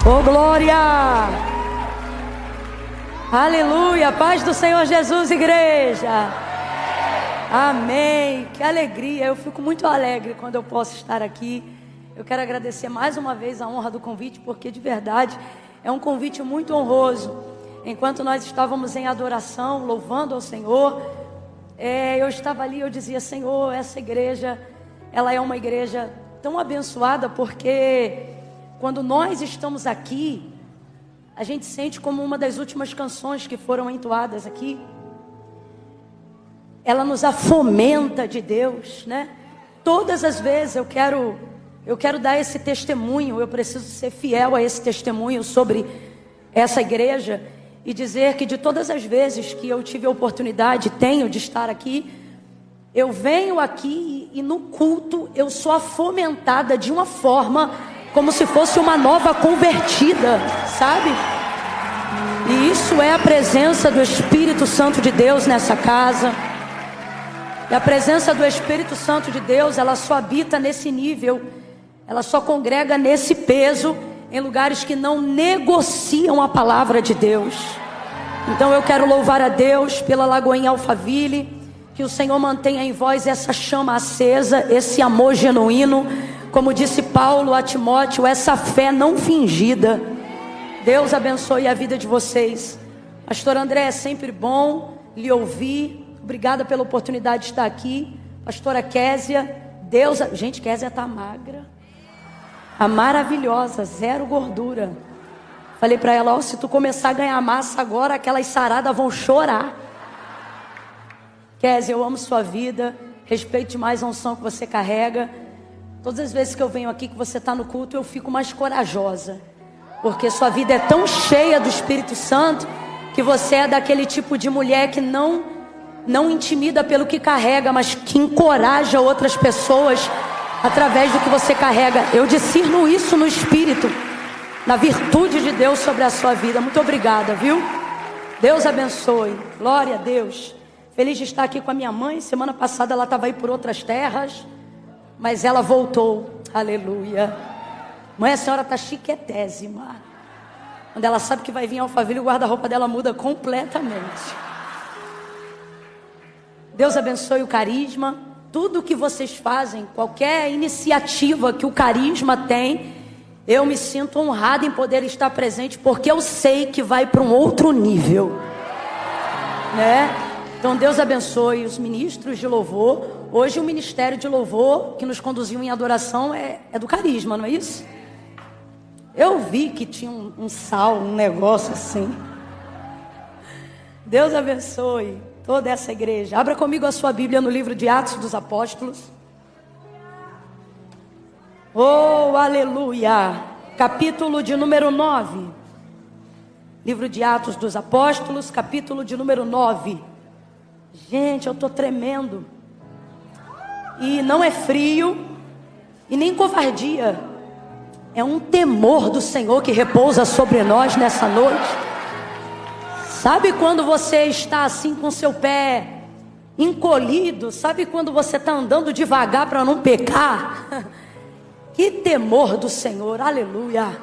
Oh, glória! Aleluia! Paz do Senhor Jesus, igreja! Amém! Que alegria! Eu fico muito alegre quando eu posso estar aqui. Eu quero agradecer mais uma vez a honra do convite, porque de verdade é um convite muito honroso. Enquanto nós estávamos em adoração, louvando ao Senhor, eu estava ali, eu dizia: Senhor, essa igreja, ela é uma igreja tão abençoada, porque quando nós estamos aqui, a gente sente como uma das últimas canções que foram entoadas aqui, ela nos afomenta de Deus, né? Todas as vezes eu quero dar esse testemunho, eu preciso ser fiel a esse testemunho sobre essa igreja e dizer que de todas as vezes que eu tive a oportunidade, tenho de estar aqui, eu venho aqui e no culto eu sou fomentada de uma forma como se fosse uma nova convertida, sabe? E isso é a presença do Espírito Santo de Deus nessa casa. E a presença do Espírito Santo de Deus, ela só habita nesse nível, ela só congrega nesse peso em lugares que não negociam a palavra de Deus. Então eu quero louvar a Deus pela Lagoinha Alphaville, que o Senhor mantenha em vós essa chama acesa, esse amor genuíno, como disse Paulo a Timóteo, essa fé não fingida. Deus abençoe a vida de vocês. Pastor André, é sempre bom lhe ouvir. Obrigada pela oportunidade de estar aqui. Pastora Késia, gente, Késia está magra, a maravilhosa, zero gordura. Falei para ela: se tu começar a ganhar massa agora, aquelas saradas vão chorar. Késia, eu amo sua vida, respeito demais a unção que você carrega. Todas as vezes que eu venho aqui, que você está no culto, eu fico mais corajosa, porque sua vida é tão cheia do Espírito Santo, que você é daquele tipo de mulher que não intimida pelo que carrega, mas que encoraja outras pessoas através do que você carrega. Eu discerno isso no Espírito, na virtude de Deus sobre a sua vida. Muito obrigada, viu? Deus abençoe. Glória a Deus. Feliz de estar aqui com a minha mãe. Semana passada ela estava aí por outras terras, mas ela voltou. Aleluia. Mãe, a senhora está chiquetésima. Quando ela sabe que vai vir Alphaville, o guarda-roupa dela muda completamente. Deus abençoe o Carisma. Tudo que vocês fazem, qualquer iniciativa que o Carisma tem, eu me sinto honrada em poder estar presente, porque eu sei que vai para um outro nível, né? Então Deus abençoe os ministros de louvor. Hoje o ministério de louvor que nos conduziu em adoração é do Carisma, não é isso? Eu vi que tinha um sal, um negócio assim. Deus abençoe toda essa igreja. Abra comigo a sua Bíblia no livro de Atos dos Apóstolos. Oh, aleluia! Capítulo de número 9. Livro de Atos dos Apóstolos, capítulo de número 9. Gente, eu estou tremendo. E não é frio e nem covardia. É um temor do Senhor que repousa sobre nós nessa noite. Sabe quando você está assim com seu pé encolhido? Sabe quando você está andando devagar para não pecar? Que temor do Senhor, aleluia.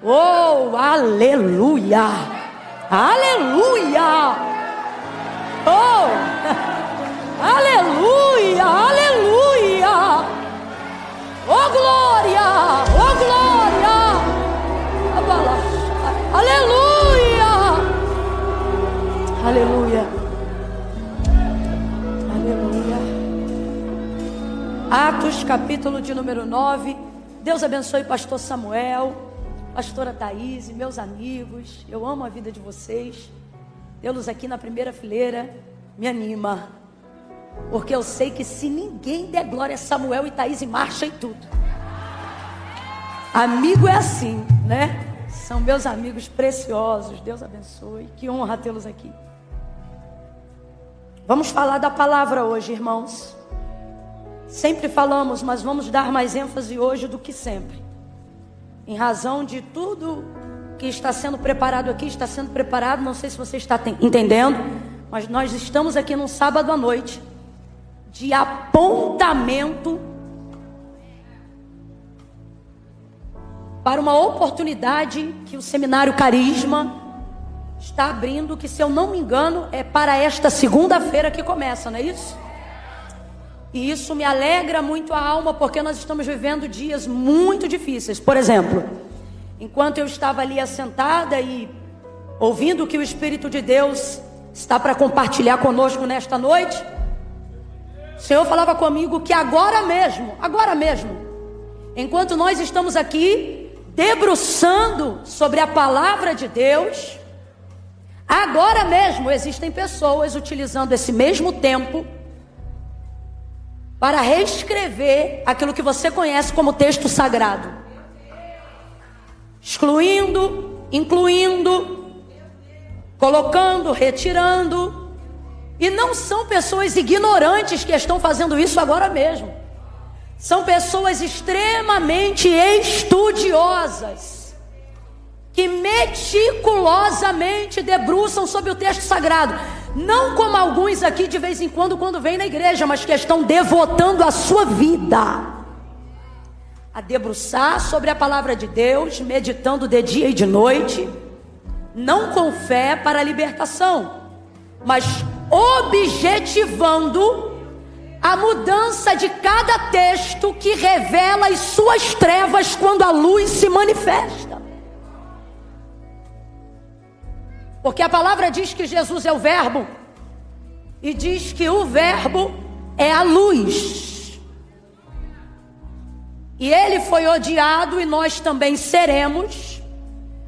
Oh, aleluia. Aleluia. Oh, aleluia, aleluia. Oh, glória, oh, glória. Aleluia. Aleluia. Aleluia. Atos, capítulo de número 9. Deus abençoe pastor Samuel, pastora Thaís, meus amigos. Eu amo a vida de vocês. Tê-los aqui na primeira fileira me anima, porque eu sei que se ninguém der glória a Samuel e Thaís, marcha e tudo. Amigo é assim, né? São meus amigos preciosos. Deus abençoe. Que honra tê-los aqui. Vamos falar da palavra hoje, irmãos. Sempre falamos, mas vamos dar mais ênfase hoje do que sempre, em razão de tudo que está sendo preparado aqui. Está sendo preparado, não sei se você está entendendo, mas nós estamos aqui num sábado à noite de apontamento para uma oportunidade que o Seminário Carisma está abrindo, que, se eu não me engano, é para esta segunda-feira que começa, não é isso? E isso me alegra muito a alma, porque nós estamos vivendo dias muito difíceis. Por exemplo, enquanto eu estava ali assentada e ouvindo o que o Espírito de Deus está para compartilhar conosco nesta noite, o Senhor falava comigo que agora mesmo, enquanto nós estamos aqui debruçando sobre a palavra de Deus, agora mesmo existem pessoas utilizando esse mesmo tempo para reescrever aquilo que você conhece como texto sagrado, excluindo, incluindo, colocando, retirando. E não são pessoas ignorantes que estão fazendo isso agora mesmo. São pessoas extremamente estudiosas, que meticulosamente debruçam sobre o texto sagrado. Não como alguns aqui de vez em quando vêm na igreja, mas que estão devotando a sua vida a debruçar sobre a palavra de Deus, meditando de dia e de noite, não com fé para a libertação, mas objetivando a mudança de cada texto que revela as suas trevas quando a luz se manifesta. Porque a palavra diz que Jesus é o Verbo, e diz que o Verbo é a luz. E ele foi odiado, e nós também seremos,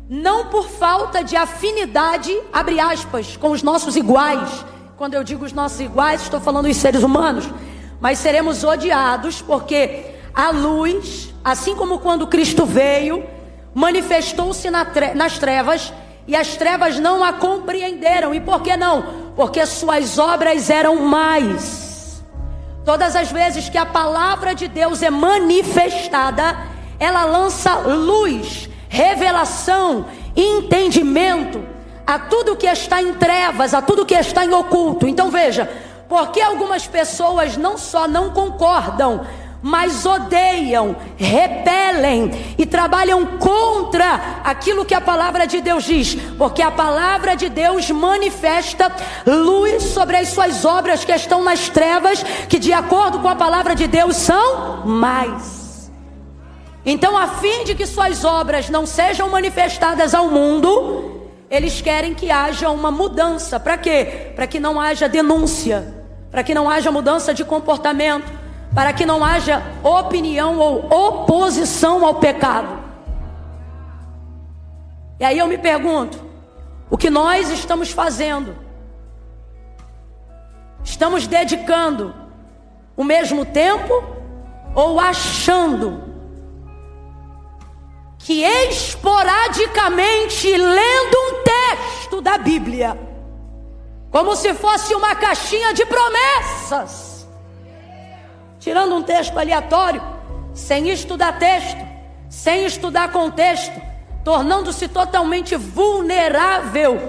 não por falta de afinidade, abre aspas, com os nossos iguais. Quando eu digo os nossos iguais, estou falando dos seres humanos. Mas seremos odiados porque a luz, assim como quando Cristo veio, manifestou-se nas trevas, e as trevas não a compreenderam. E por que não? Porque suas obras eram mais. Todas as vezes que a palavra de Deus é manifestada, ela lança luz, revelação, entendimento a tudo que está em trevas, a tudo que está em oculto. Então veja, porque algumas pessoas não só não concordam, mas odeiam, repelem e trabalham contra aquilo que a palavra de Deus diz, porque a palavra de Deus manifesta luz sobre as suas obras que estão nas trevas, que de acordo com a palavra de Deus são mais. Então, a fim de que suas obras não sejam manifestadas ao mundo, eles querem que haja uma mudança. Para quê? Para que não haja denúncia, para que não haja mudança de comportamento, para que não haja opinião ou oposição ao pecado. E aí eu me pergunto, o que nós estamos fazendo? Estamos dedicando o mesmo tempo ou achando que esporadicamente lendo um texto da Bíblia, como se fosse uma caixinha de promessas, tirando um texto aleatório, sem estudar texto, sem estudar contexto, tornando-se totalmente vulnerável,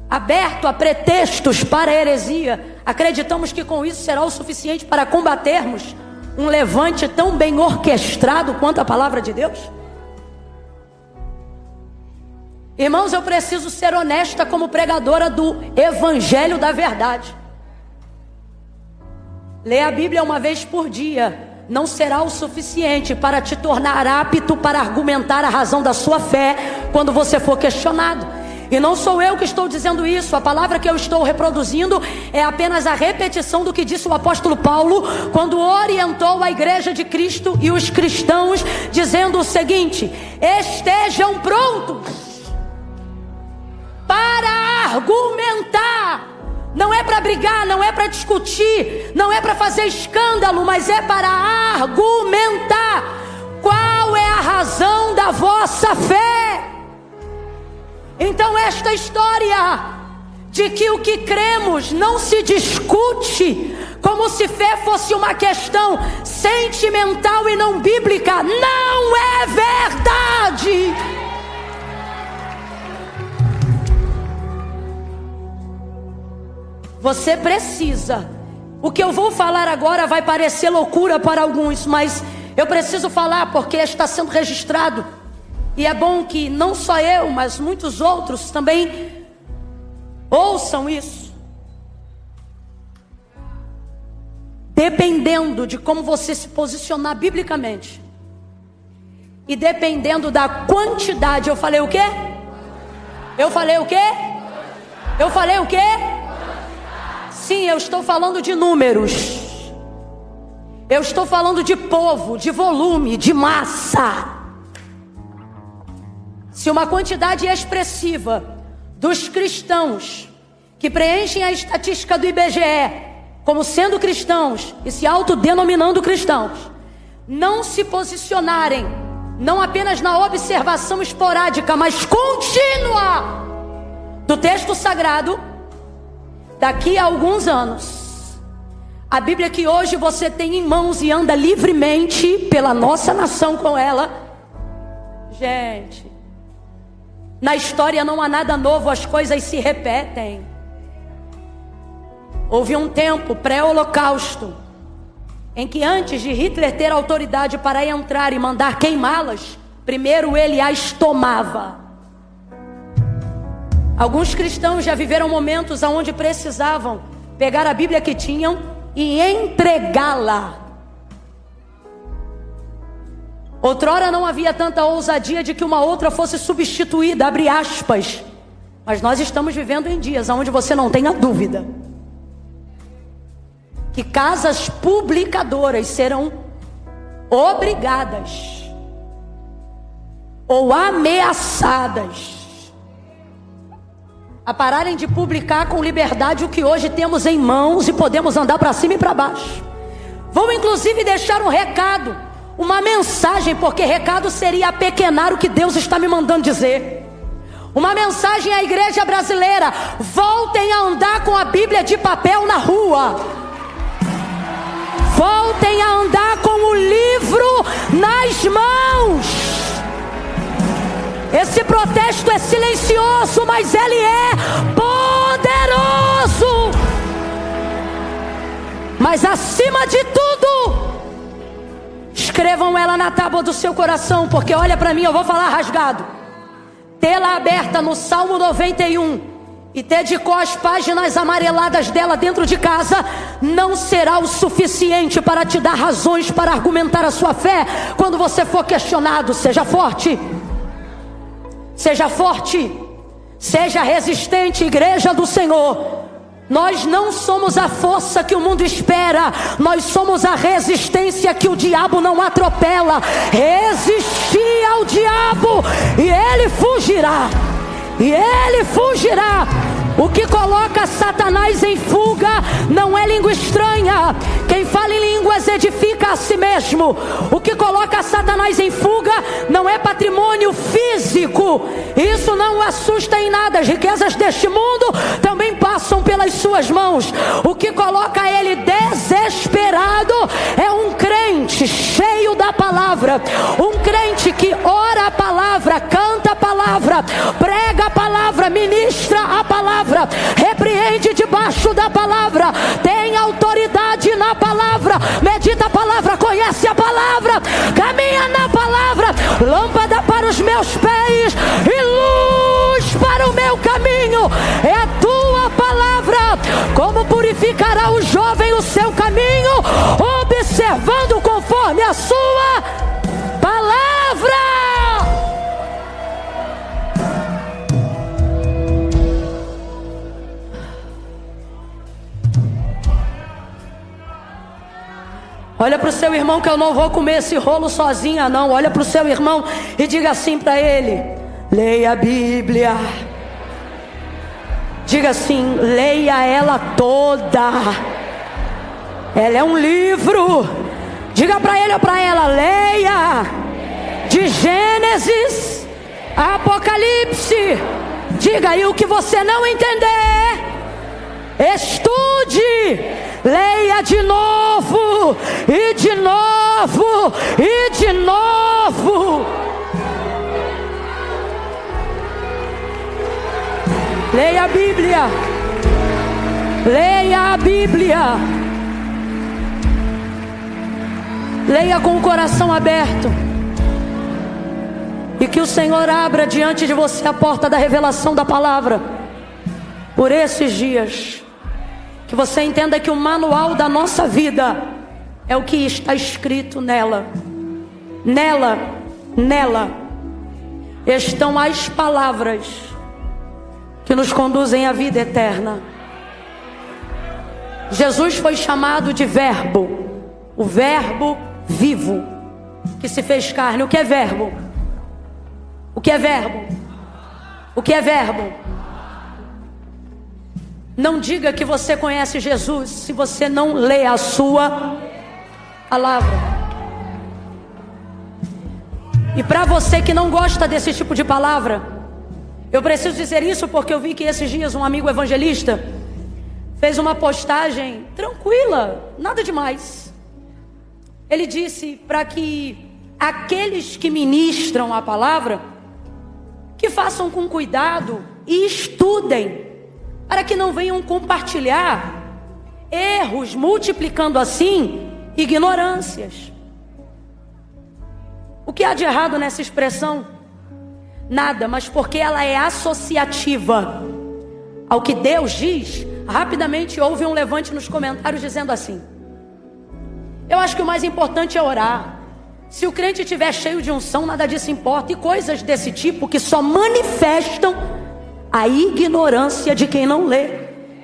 aberto a pretextos para a heresia, acreditamos que com isso será o suficiente para combatermos um levante tão bem orquestrado quanto a palavra de Deus? Irmãos, eu preciso ser honesta como pregadora do Evangelho da Verdade. Ler a Bíblia uma vez por dia não será o suficiente para te tornar apto para argumentar a razão da sua fé quando você for questionado. E não sou eu que estou dizendo isso, a palavra que eu estou reproduzindo é apenas a repetição do que disse o apóstolo Paulo quando orientou a igreja de Cristo e os cristãos, dizendo o seguinte: estejam prontos para argumentar. Não é para brigar, não é para discutir, não é para fazer escândalo, mas é para argumentar. Qual é a razão da vossa fé? Então esta história de que o que cremos não se discute, como se fé fosse uma questão sentimental e não bíblica, não é verdade. Você precisa. O que eu vou falar agora vai parecer loucura para alguns, mas Eu preciso falar porque está sendo registrado. E é bom que não só eu, mas muitos outros também ouçam isso. Dependendo de como você se posicionar biblicamente, e dependendo da quantidade, eu falei o quê? Eu falei o quê? Eu falei o quê? Sim, eu estou falando de números. Eu estou falando de povo, de volume, de massa. Se uma quantidade expressiva dos cristãos que preenchem a estatística do IBGE como sendo cristãos e se autodenominando cristãos, não se posicionarem, não apenas na observação esporádica, mas contínua do texto sagrado, daqui a alguns anos, a Bíblia que hoje você tem em mãos e anda livremente pela nossa nação com ela, gente, na história não há nada novo, as coisas se repetem. Houve um tempo pré-holocausto em que antes de Hitler ter autoridade para entrar e mandar queimá-las, primeiro ele as tomava. Alguns cristãos já viveram momentos onde precisavam pegar a Bíblia que tinham e entregá-la. Outrora não havia tanta ousadia de que uma outra fosse substituída, abre aspas. Mas nós estamos vivendo em dias onde você não tenha dúvida que casas publicadoras serão obrigadas ou ameaçadas a pararem de publicar com liberdade o que hoje temos em mãos e podemos andar para cima e para baixo. Vou inclusive deixar um recado, uma mensagem, porque recado seria apequenar o que Deus está me mandando dizer. Uma mensagem à igreja brasileira: voltem a andar com a Bíblia de papel na rua. Voltem a andar com o livro nas mãos. Esse protesto é silencioso, mas ele é poderoso. Mas acima de tudo, escrevam ela na tábua do seu coração, porque olha para mim, eu vou falar rasgado. Tê-la aberta no Salmo 91 e ter de cor as páginas amareladas dela dentro de casa não será o suficiente para te dar razões para argumentar a sua fé quando você for questionado. Seja forte, seja forte, seja resistente, igreja do Senhor. Nós não somos a força que o mundo espera, nós somos a resistência que o diabo não atropela. Resistir ao diabo e ele fugirá, e ele fugirá. O que coloca Satanás em fuga não é língua estranha. Quem fala em línguas edifica a si mesmo. O que coloca Satanás em fuga não é patrimônio físico. Isso não o assusta em nada. As riquezas deste mundo também passam pelas suas mãos. O que coloca ele desesperado é um crente cheio da palavra. Um crente que ora a palavra, canta a palavra, prega a palavra, ministra a palavra, repreende debaixo da palavra, tem autoridade na palavra, medita a palavra, conhece a palavra, caminha na palavra. Lâmpada para os meus pés e luz para o meu caminho é a tua palavra. Como purificará o jovem o seu caminho? Observando conforme a sua palavra. Olha para o seu irmão, que eu não vou comer esse rolo sozinha não. Olha para o seu irmão e diga assim para ele: leia a Bíblia. Diga assim: leia ela toda. Ela é um livro. Diga para ele ou para ela: leia de Gênesis a Apocalipse. Diga, e o que você não entender, estude. Leia de novo, e de novo, e de novo. Leia a Bíblia. Leia a Bíblia. Leia com o coração aberto. E que o Senhor abra diante de você a porta da revelação da palavra. Por esses dias. Que você entenda que o manual da nossa vida é o que está escrito nela. Nela estão as palavras que nos conduzem à vida eterna. Jesus foi chamado de Verbo, o Verbo vivo, que se fez carne. O que é verbo? O que é verbo? O que é verbo? Não diga que você conhece Jesus se você não lê a sua palavra. E para você que não gosta desse tipo de palavra, eu preciso dizer isso porque eu vi que esses dias um amigo evangelista fez uma postagem tranquila, nada demais. Ele disse para que aqueles que ministram a palavra, que façam com cuidado e estudem, para que não venham compartilhar erros, multiplicando assim ignorâncias. O que há de errado nessa expressão? Nada, mas porque ela é associativa ao que Deus diz. Rapidamente houve um levante nos comentários dizendo assim: eu acho que o mais importante é orar. Se o crente estiver cheio de unção, nada disso importa. E coisas desse tipo que só manifestam a ignorância de quem não lê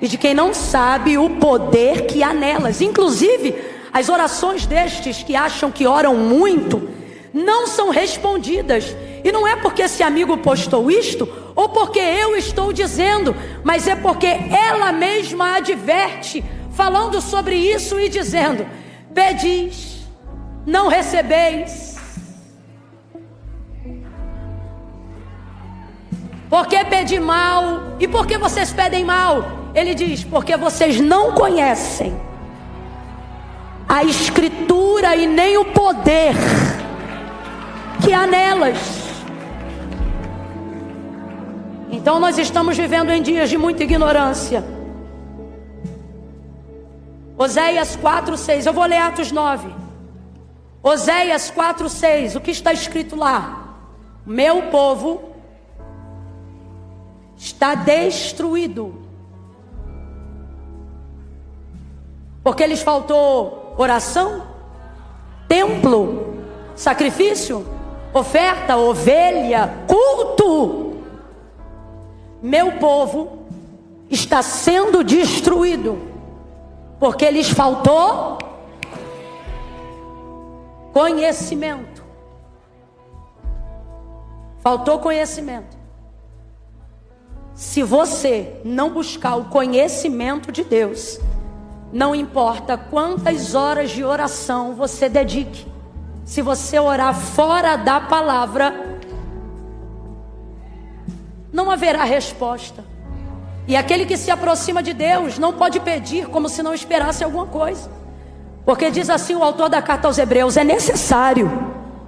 e de quem não sabe o poder que há nelas. Inclusive, as orações destes que acham que oram muito não são respondidas. E não é porque esse amigo postou isto, ou porque eu estou dizendo, mas é porque ela mesma adverte, falando sobre isso e dizendo: pedis, não recebeis. Por que pedir mal? E por que vocês pedem mal? Ele diz: porque vocês não conhecem a Escritura e nem o poder que há nelas. Então nós estamos vivendo em dias de muita ignorância. Oséias 4:6, eu vou ler Atos 9. Oséias 4:6, o que está escrito lá? Meu povo está destruído, porque lhes faltou oração, templo, sacrifício, oferta, ovelha, culto. Meu povo está sendo destruído, porque lhes faltou conhecimento. Faltou conhecimento. Se você não buscar o conhecimento de Deus, não importa quantas horas de oração você dedique, se você orar fora da palavra, não haverá resposta. E aquele que se aproxima de Deus não pode pedir como se não esperasse alguma coisa. Porque diz assim o autor da carta aos Hebreus: é necessário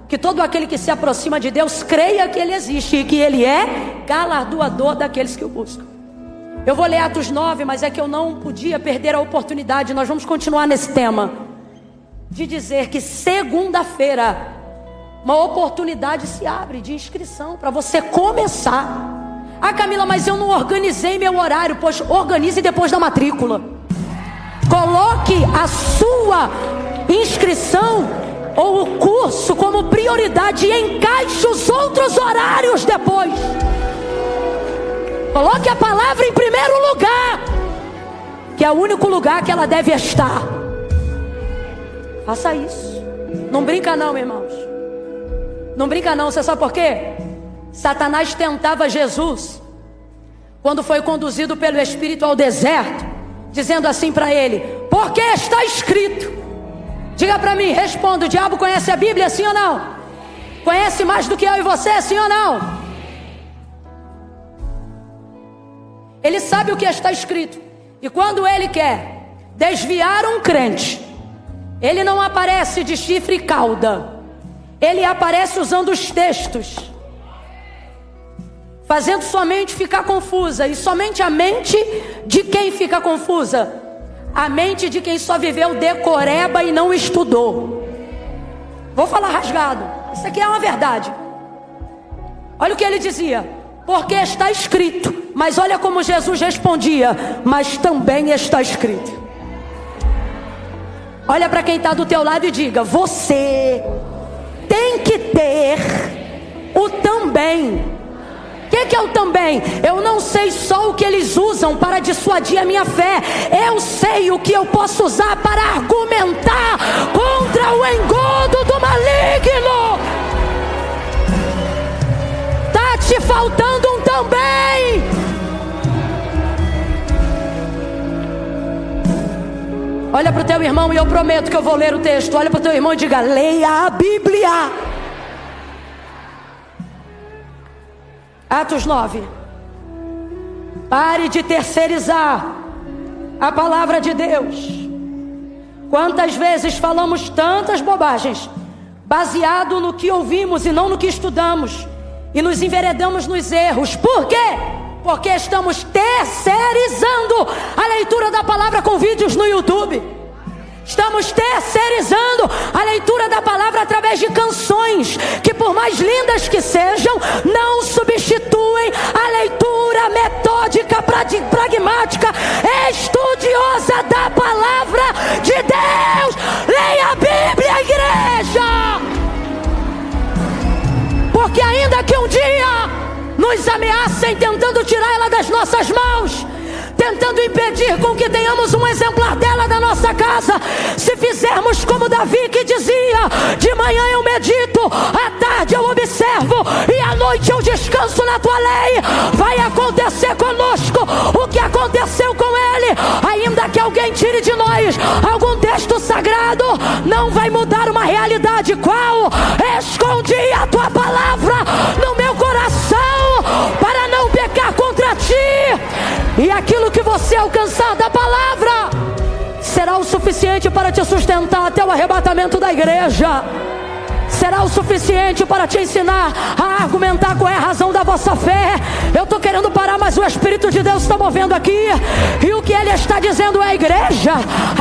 que todo aquele que se aproxima de Deus creia que Ele existe e que Ele é galardoador daqueles que o buscam. Eu vou ler Atos 9, mas é que eu não podia perder a oportunidade. Nós vamos continuar nesse tema de dizer que segunda-feira uma oportunidade se abre de inscrição para você começar. Ah, Camila, mas eu não organizei meu horário. Pois organize depois da matrícula. Coloque a sua inscrição ou o curso como prioridade e encaixe os outros horários depois. Coloque a palavra em primeiro lugar, que é o único lugar que ela deve estar. Faça isso. Não brinca não, irmãos. Não brinca não. Você sabe por quê? Satanás tentava Jesus quando foi conduzido pelo Espírito ao deserto, dizendo assim para ele: porque está escrito. Diga para mim, responda: o diabo conhece a Bíblia, sim ou não? Conhece mais do que eu e você, sim ou não? Ele sabe o que está escrito. E quando ele quer desviar um crente, ele não aparece de chifre e cauda. Ele aparece usando os textos, fazendo sua mente ficar confusa. E somente a mente de quem fica confusa? A mente de quem só viveu decoreba e não estudou. Vou falar rasgado. Isso aqui é uma verdade. Olha o que ele dizia: porque está escrito. Mas olha como Jesus respondia: mas também está escrito. Olha para quem está do teu lado e diga: você tem que ter o também. O que é o também? Eu não sei só o que eles usam para dissuadir a minha fé. Eu sei o que eu posso usar para argumentar contra o engodo do maligno. Está te faltando um também. Olha para o teu irmão e eu prometo que eu vou ler o texto. Olha para o teu irmão e diga: leia a Bíblia. Atos 9. Pare de terceirizar a palavra de Deus. Quantas vezes falamos tantas bobagens, baseado no que ouvimos e não no que estudamos, e nos enveredamos nos erros. Por quê? Porque estamos terceirizando a leitura da palavra com vídeos no YouTube. Estamos terceirizando a leitura da palavra através de canções, que por mais lindas que sejam, não substituem a leitura metódica, pragmática, estudiosa da palavra de Deus. Leia a Bíblia, igreja! Porque ainda que um dia nos ameacem tentando tirar ela das nossas mãos, tentando impedir com que tenhamos um exemplar dela da nossa casa, se fizermos como Davi, que dizia: de manhã eu medito, à tarde eu observo e à noite eu descanso na tua lei, vai acontecer conosco o que aconteceu com ele. Ainda que alguém tire de nós algum texto sagrado, não vai mudar uma realidade. Qual? Escondi a tua palavra no meu coração para não pecar contra ti, e aquilo que você alcançar da palavra será o suficiente para te sustentar até o arrebatamento da igreja. Será o suficiente para te ensinar a argumentar qual é a razão da vossa fé. Eu estou querendo parar, mas o Espírito de Deus está movendo aqui. E o que Ele está dizendo é: igreja,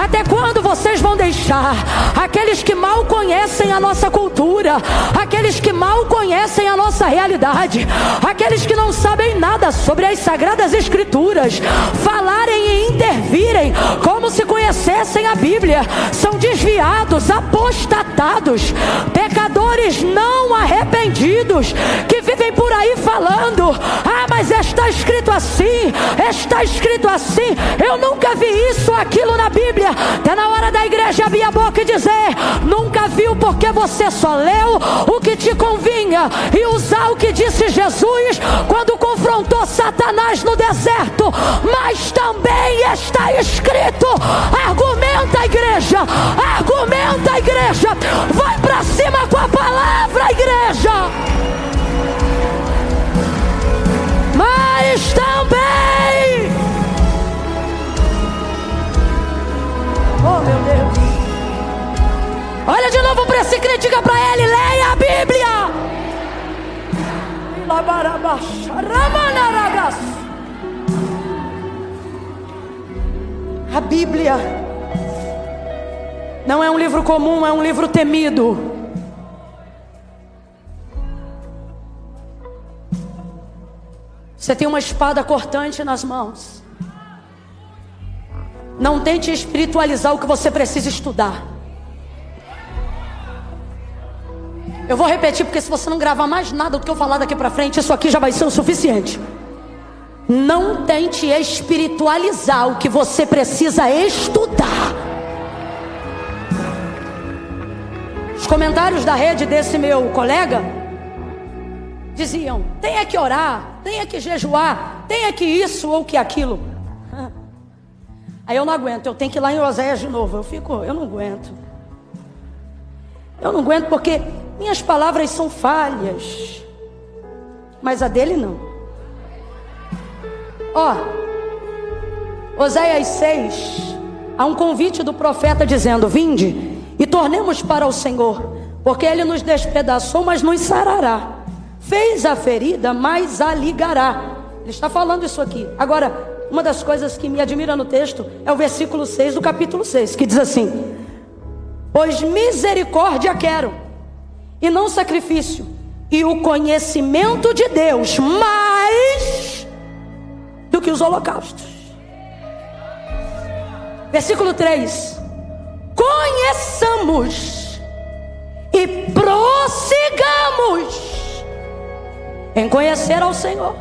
até quando vocês vão deixar aqueles que mal conhecem a nossa cultura, aqueles que mal conhecem a nossa realidade, aqueles que não sabem nada sobre as Sagradas Escrituras, falarem e intervirem como se conhecessem a Bíblia? São desviados, apostatados, pecadores não arrependidos, que vivem por aí falando: ah, mas está escrito assim, está escrito assim. Eu nunca vi isso ou aquilo na Bíblia. Está na hora da igreja abrir a boca e dizer: nunca viu, porque você só leu o que te convinha, e usar o que disse Jesus quando confrontou Satanás no deserto. Mas também está escrito. Argumenta, igreja, argumenta, igreja, vai pra cima com a palavra, igreja. Mas também, oh meu Deus, olha de novo para esse crente, diga para ele: leia a Bíblia. A Bíblia não é um livro comum, é um livro temido. Você tem uma espada cortante nas mãos. Não tente espiritualizar o que você precisa estudar. Eu vou repetir, porque se você não gravar mais nada do que eu falar daqui para frente, isso aqui já vai ser o suficiente. Não tente espiritualizar o que você precisa estudar. Os comentários da rede desse meu colega diziam: tenha que orar, tenha que jejuar, tenha que isso ou que aquilo. Aí eu não aguento, eu tenho que ir lá em Oséias de novo. Eu não aguento. Eu não aguento, porque minhas palavras são falhas, mas a dele não. Ó, Oséias 6, há um convite do profeta dizendo: vinde e tornemos para o Senhor, porque Ele nos despedaçou, mas nos sarará, fez a ferida, mas a ligará. Ele está falando isso aqui. Agora, uma das coisas que me admira no texto é o versículo 6 do capítulo 6, que diz assim: pois misericórdia quero e não sacrifício, e o conhecimento de Deus mais do que os holocaustos. Versículo 3: conheçamos e prossigamos em conhecer ao Senhor.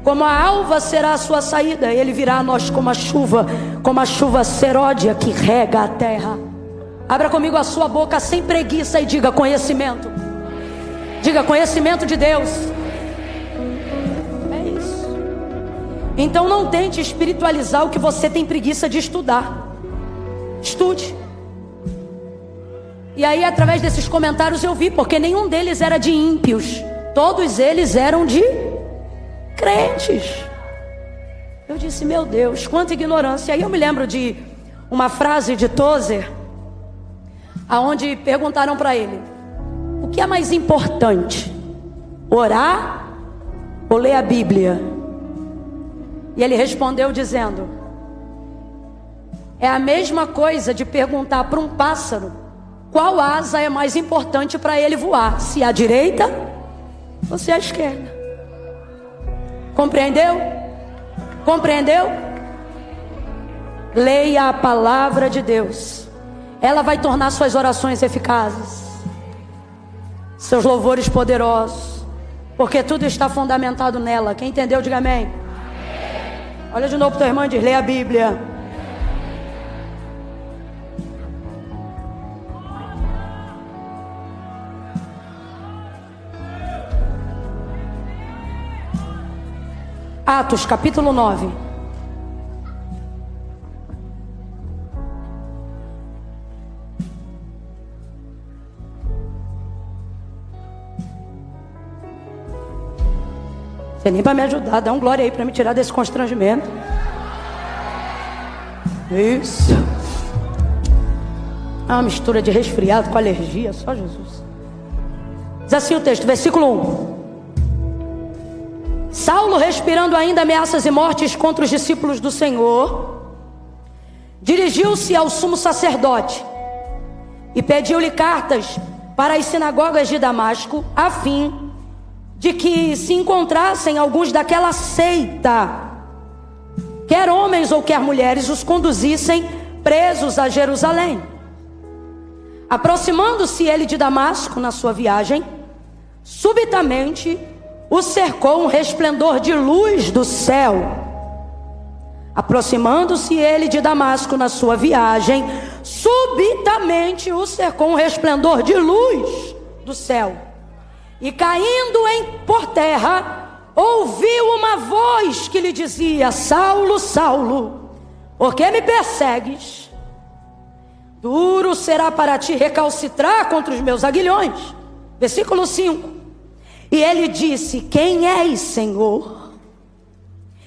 Como a alva será a sua saída, ele virá a nós como a chuva seródia que rega a terra. Abra comigo a sua boca sem preguiça e diga conhecimento. Diga conhecimento de Deus. É isso. Então não tente espiritualizar o que você tem preguiça de estudar. Estude. E aí, através desses comentários eu vi, porque nenhum deles era de ímpios, todos eles eram de crentes. Eu disse, meu Deus, quanta ignorância. Aí eu me lembro de uma frase de Tozer, aonde perguntaram para ele: o que é mais importante, orar ou ler a Bíblia? E ele respondeu dizendo: é a mesma coisa de perguntar para um pássaro qual asa é mais importante para ele voar, se a direita ou se a esquerda. Compreendeu? Compreendeu? Leia a palavra de Deus. Ela vai tornar suas orações eficazes, seus louvores poderosos, porque tudo está fundamentado nela. Quem entendeu, diga amém. Olha de novo para o teu irmão e diz: leia a Bíblia. Atos capítulo 9. Você nem para me ajudar, dá um glória aí para me tirar desse constrangimento. Isso. É uma mistura de resfriado com alergia, só Jesus. Diz assim o texto, versículo 1. Saulo, respirando ainda ameaças e mortes contra os discípulos do Senhor, dirigiu-se ao sumo sacerdote e pediu-lhe cartas para as sinagogas de Damasco, a fim de que se encontrassem alguns daquela seita, quer homens ou quer mulheres, os conduzissem presos a Jerusalém. Aproximando-se ele de Damasco na sua viagem, subitamente o cercou um resplendor de luz do céu. Aproximando-se ele de Damasco na sua viagem, subitamente o cercou um resplendor de luz do céu. E caindo por terra, ouviu uma voz que lhe dizia: Saulo, Saulo, por que me persegues? Duro será para ti recalcitrar contra os meus aguilhões. Versículo 5. E ele disse: quem és, Senhor?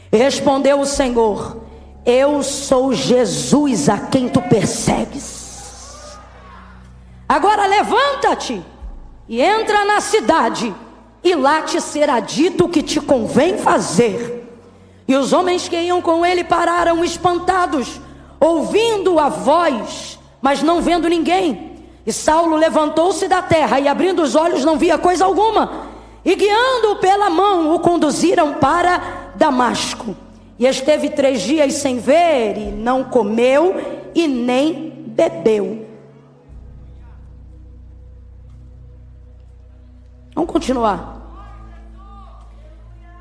E respondeu o Senhor: eu sou Jesus a quem tu persegues. Agora levanta-te e entra na cidade, e lá te será dito o que te convém fazer. E os homens que iam com ele pararam espantados, ouvindo a voz, mas não vendo ninguém. E Saulo levantou-se da terra e, abrindo os olhos, não via coisa alguma. E guiando-o pela mão, o conduziram para Damasco. E esteve 3 dias sem ver, e não comeu e nem bebeu. Vamos continuar.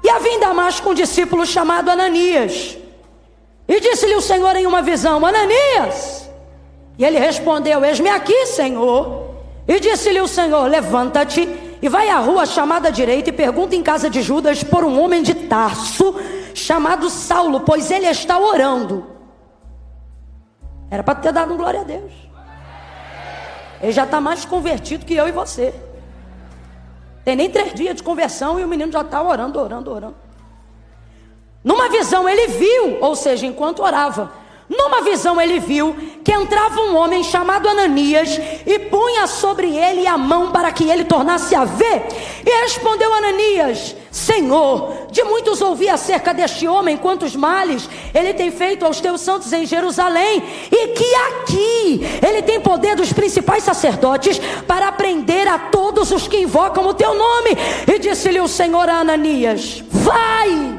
E havia em Damasco um discípulo chamado Ananias. E disse-lhe o Senhor em uma visão: Ananias! E ele respondeu: eis-me aqui, Senhor. E disse-lhe o Senhor: levanta-te e vai à rua chamada direita e pergunta em casa de Judas por um homem de Tarso chamado Saulo, pois ele está orando. Era para ter dado um glória a Deus. Ele já está mais convertido que eu e você. Tem nem 3 dias de conversão e o menino já está orando. Numa visão ele viu, ou seja, enquanto orava, numa visão ele viu que entrava um homem chamado Ananias e punha sobre ele a mão para que ele tornasse a ver. E respondeu Ananias: Senhor, de muitos ouvi acerca deste homem quantos males Ele tem feito aos teus santos em Jerusalém, e que aqui Ele tem poder dos principais sacerdotes para prender a todos os que invocam o teu nome. E disse-lhe o Senhor a Ananias: vai,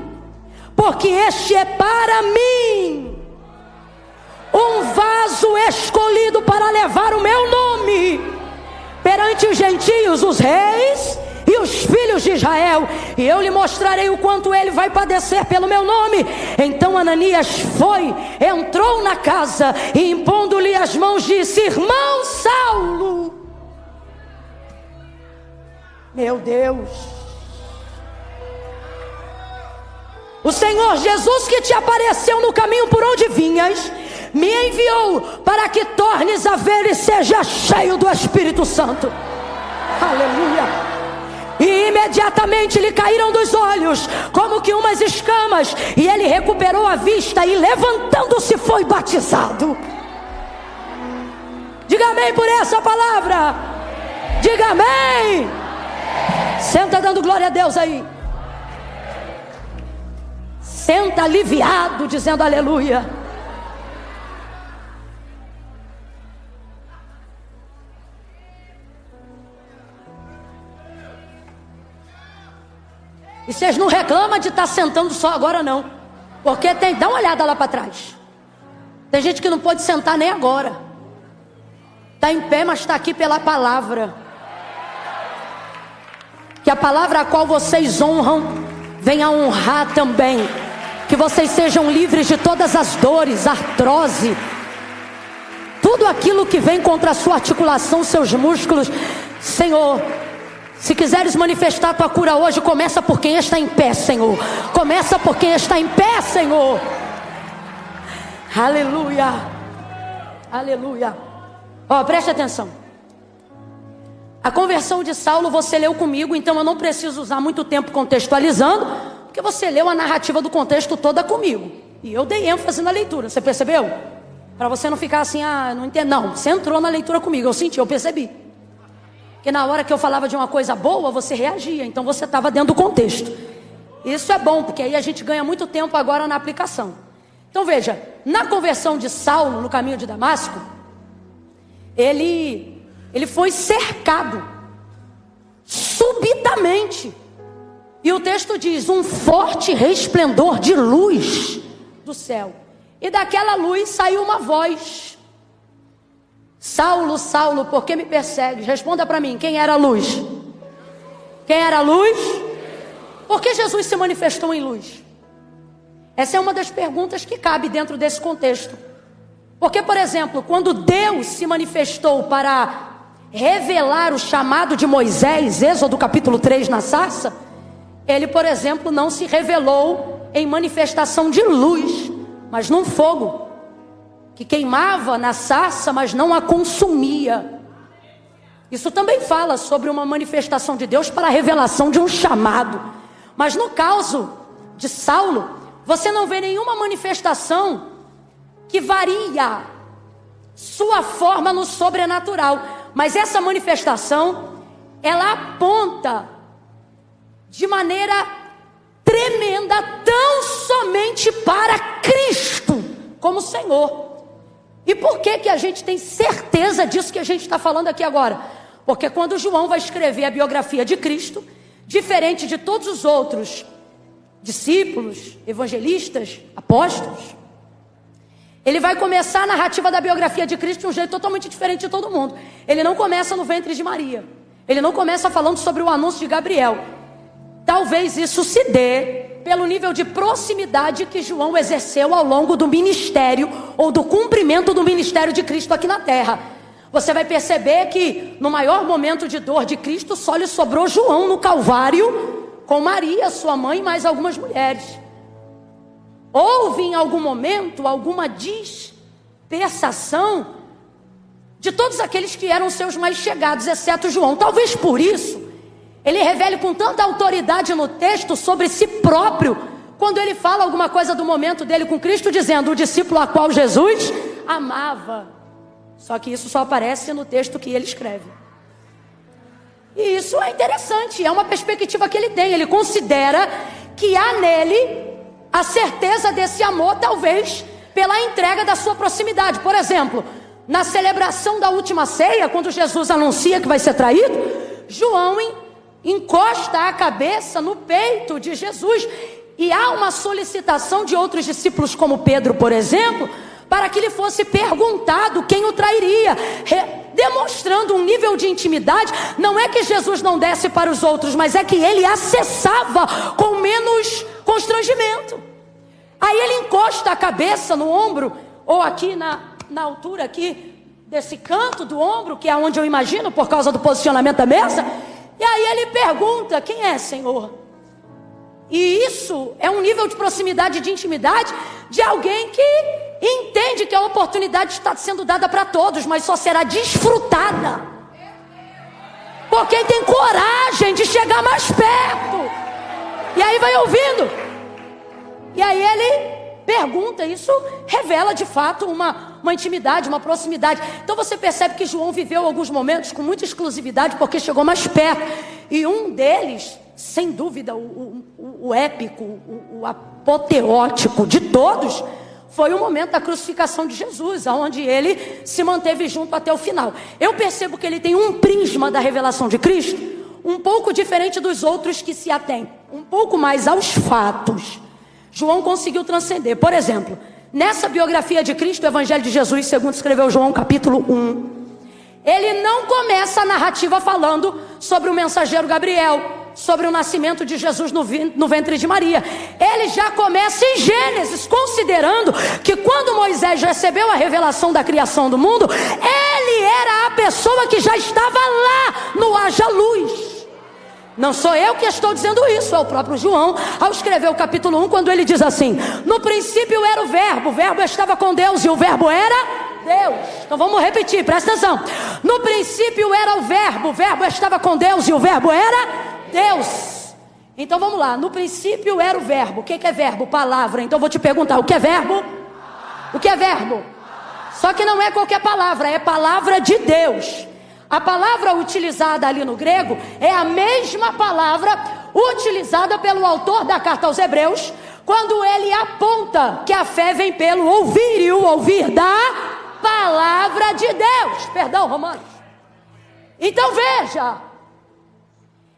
porque este é para mim um vaso escolhido para levar o meu nome perante os gentios, os reis e os filhos de Israel, e eu lhe mostrarei o quanto ele vai padecer pelo meu nome. Então Ananias foi, entrou na casa e, impondo-lhe as mãos, disse: irmão Saulo. Meu Deus, o Senhor Jesus, que te apareceu no caminho por onde vinhas, me enviou para que tornes a ver e seja cheio do Espírito Santo. Aleluia. E imediatamente lhe caíram dos olhos como que umas escamas, e ele recuperou a vista e, levantando-se, foi batizado. Diga amém por essa palavra. Diga amém. Senta dando glória a Deus aí. Senta aliviado, dizendo aleluia. E vocês não reclamam de estar sentando só agora não, porque dá uma olhada lá para trás. Tem gente que não pode sentar nem agora. Está em pé, mas está aqui pela palavra. Que a palavra a qual vocês honram venha honrar também. Que vocês sejam livres de todas as dores, artrose, tudo aquilo que vem contra a sua articulação, seus músculos. Senhor, se quiseres manifestar a tua cura hoje, começa por quem está em pé, Senhor. Começa por quem está em pé, Senhor. Aleluia. Aleluia. Ó, preste atenção. A conversão de Saulo você leu comigo, então eu não preciso usar muito tempo contextualizando, porque você leu a narrativa do contexto toda comigo. E eu dei ênfase na leitura, você percebeu? Para você não ficar assim, não entendo. Não, você entrou na leitura comigo, eu senti, eu percebi. Porque na hora que eu falava de uma coisa boa, você reagia. Então você estava dentro do contexto. Isso é bom, porque aí a gente ganha muito tempo agora na aplicação. Então veja, na conversão de Saulo no caminho de Damasco, ele foi cercado subitamente. E o texto diz: um forte resplendor de luz do céu. E daquela luz saiu uma voz: Saulo, Saulo, por que me persegues? Responda para mim, quem era a luz? Quem era a luz? Por que Jesus se manifestou em luz? Essa é uma das perguntas que cabe dentro desse contexto. Porque, por exemplo, quando Deus se manifestou para revelar o chamado de Moisés, Êxodo capítulo 3 na sarça, ele, por exemplo, não se revelou em manifestação de luz, mas num fogo que queimava na sarça, mas não a consumia. Isso também fala sobre uma manifestação de Deus para a revelação de um chamado. Mas no caso de Saulo, você não vê nenhuma manifestação que varia sua forma no sobrenatural. Mas essa manifestação, ela aponta de maneira tremenda tão somente para Cristo como Senhor. E por que a gente tem certeza disso que a gente está falando aqui agora? Porque quando João vai escrever a biografia de Cristo, diferente de todos os outros discípulos, evangelistas, apóstolos, ele vai começar a narrativa da biografia de Cristo de um jeito totalmente diferente de todo mundo. Ele não começa no ventre de Maria. Ele não começa falando sobre o anúncio de Gabriel. Talvez isso se dê pelo nível de proximidade que João exerceu ao longo do ministério, ou do cumprimento do ministério de Cristo aqui na terra. Você vai perceber que no maior momento de dor de Cristo, só lhe sobrou João no Calvário, com Maria, sua mãe, e mais algumas mulheres. Houve em algum momento alguma dispersação de todos aqueles que eram seus mais chegados, exceto João. Talvez por isso ele revele com tanta autoridade no texto sobre si próprio, quando ele fala alguma coisa do momento dele com Cristo, dizendo: o discípulo a qual Jesus amava. Só que isso só aparece no texto que ele escreve. E isso é interessante, é uma perspectiva que ele tem. Ele considera que há nele a certeza desse amor, talvez pela entrega da sua proximidade. Por exemplo, na celebração da última ceia, quando Jesus anuncia que vai ser traído, João encosta a cabeça no peito de Jesus, e há uma solicitação de outros discípulos, como Pedro, por exemplo, para que lhe fosse perguntado quem o trairia, demonstrando um nível de intimidade. Não é que Jesus não desse para os outros, mas é que ele acessava com menos constrangimento. Aí ele encosta a cabeça no ombro, ou aqui na altura aqui desse canto do ombro, que é onde eu imagino, por causa do posicionamento da mesa. E aí ele pergunta: quem é, Senhor? E isso é um nível de proximidade, de intimidade, de alguém que entende que a oportunidade está sendo dada para todos, mas só será desfrutada por quem tem coragem de chegar mais perto. E aí vai ouvindo. E aí ele pergunta, isso revela de fato uma intimidade, uma proximidade. Então você percebe que João viveu alguns momentos com muita exclusividade, porque chegou mais perto. E um deles, sem dúvida, o épico, o apoteótico de todos, foi o momento da crucificação de Jesus, onde ele se manteve junto até o final. Eu percebo que ele tem um prisma da revelação de Cristo um pouco diferente dos outros que se atém um pouco mais aos fatos. João conseguiu transcender. Por exemplo, nessa biografia de Cristo, o Evangelho de Jesus, segundo escreveu João, capítulo 1, ele não começa a narrativa falando sobre o mensageiro Gabriel, sobre o nascimento de Jesus no ventre de Maria. Ele já começa em Gênesis, considerando que quando Moisés recebeu a revelação da criação do mundo, ele era a pessoa que já estava lá no haja luz. Não sou eu que estou dizendo isso, é o próprio João, ao escrever o capítulo 1, quando ele diz assim: no princípio era o verbo estava com Deus e o verbo era Deus. Então vamos repetir, presta atenção. No princípio era o verbo estava com Deus e o verbo era Deus. Então vamos lá, no princípio era o verbo. O que é verbo? Palavra. Então vou te perguntar, o que é verbo? O que é verbo? Só que não é qualquer palavra, é palavra de Deus. A palavra utilizada ali no grego é a mesma palavra utilizada pelo autor da carta aos Hebreus, quando ele aponta que a fé vem pelo ouvir, e o ouvir da palavra de Deus. Perdão, Romanos. Então veja,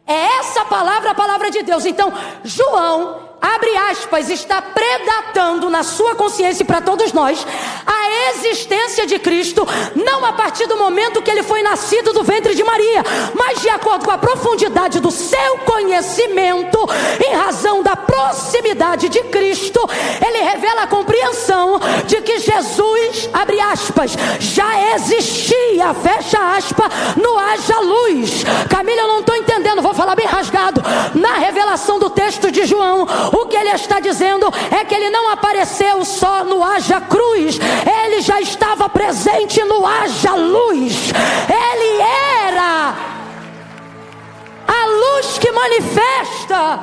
é essa palavra a palavra de Deus. Então João, abre aspas, está predatando na sua consciência e para todos nós a existência de Cristo, não a partir do momento que ele foi nascido do ventre de Maria, mas de acordo com a profundidade do seu conhecimento, em razão da proximidade de Cristo, ele revela a compreensão de que Jesus, abre aspas, já existia, fecha aspas, no haja luz. Camila, eu não estou entendendo, vou falar bem rasgado. Na revelação do texto de João, o que ele está dizendo é que ele não apareceu só no haja cruz, ele já estava presente no haja luz. Ele era a luz que manifesta,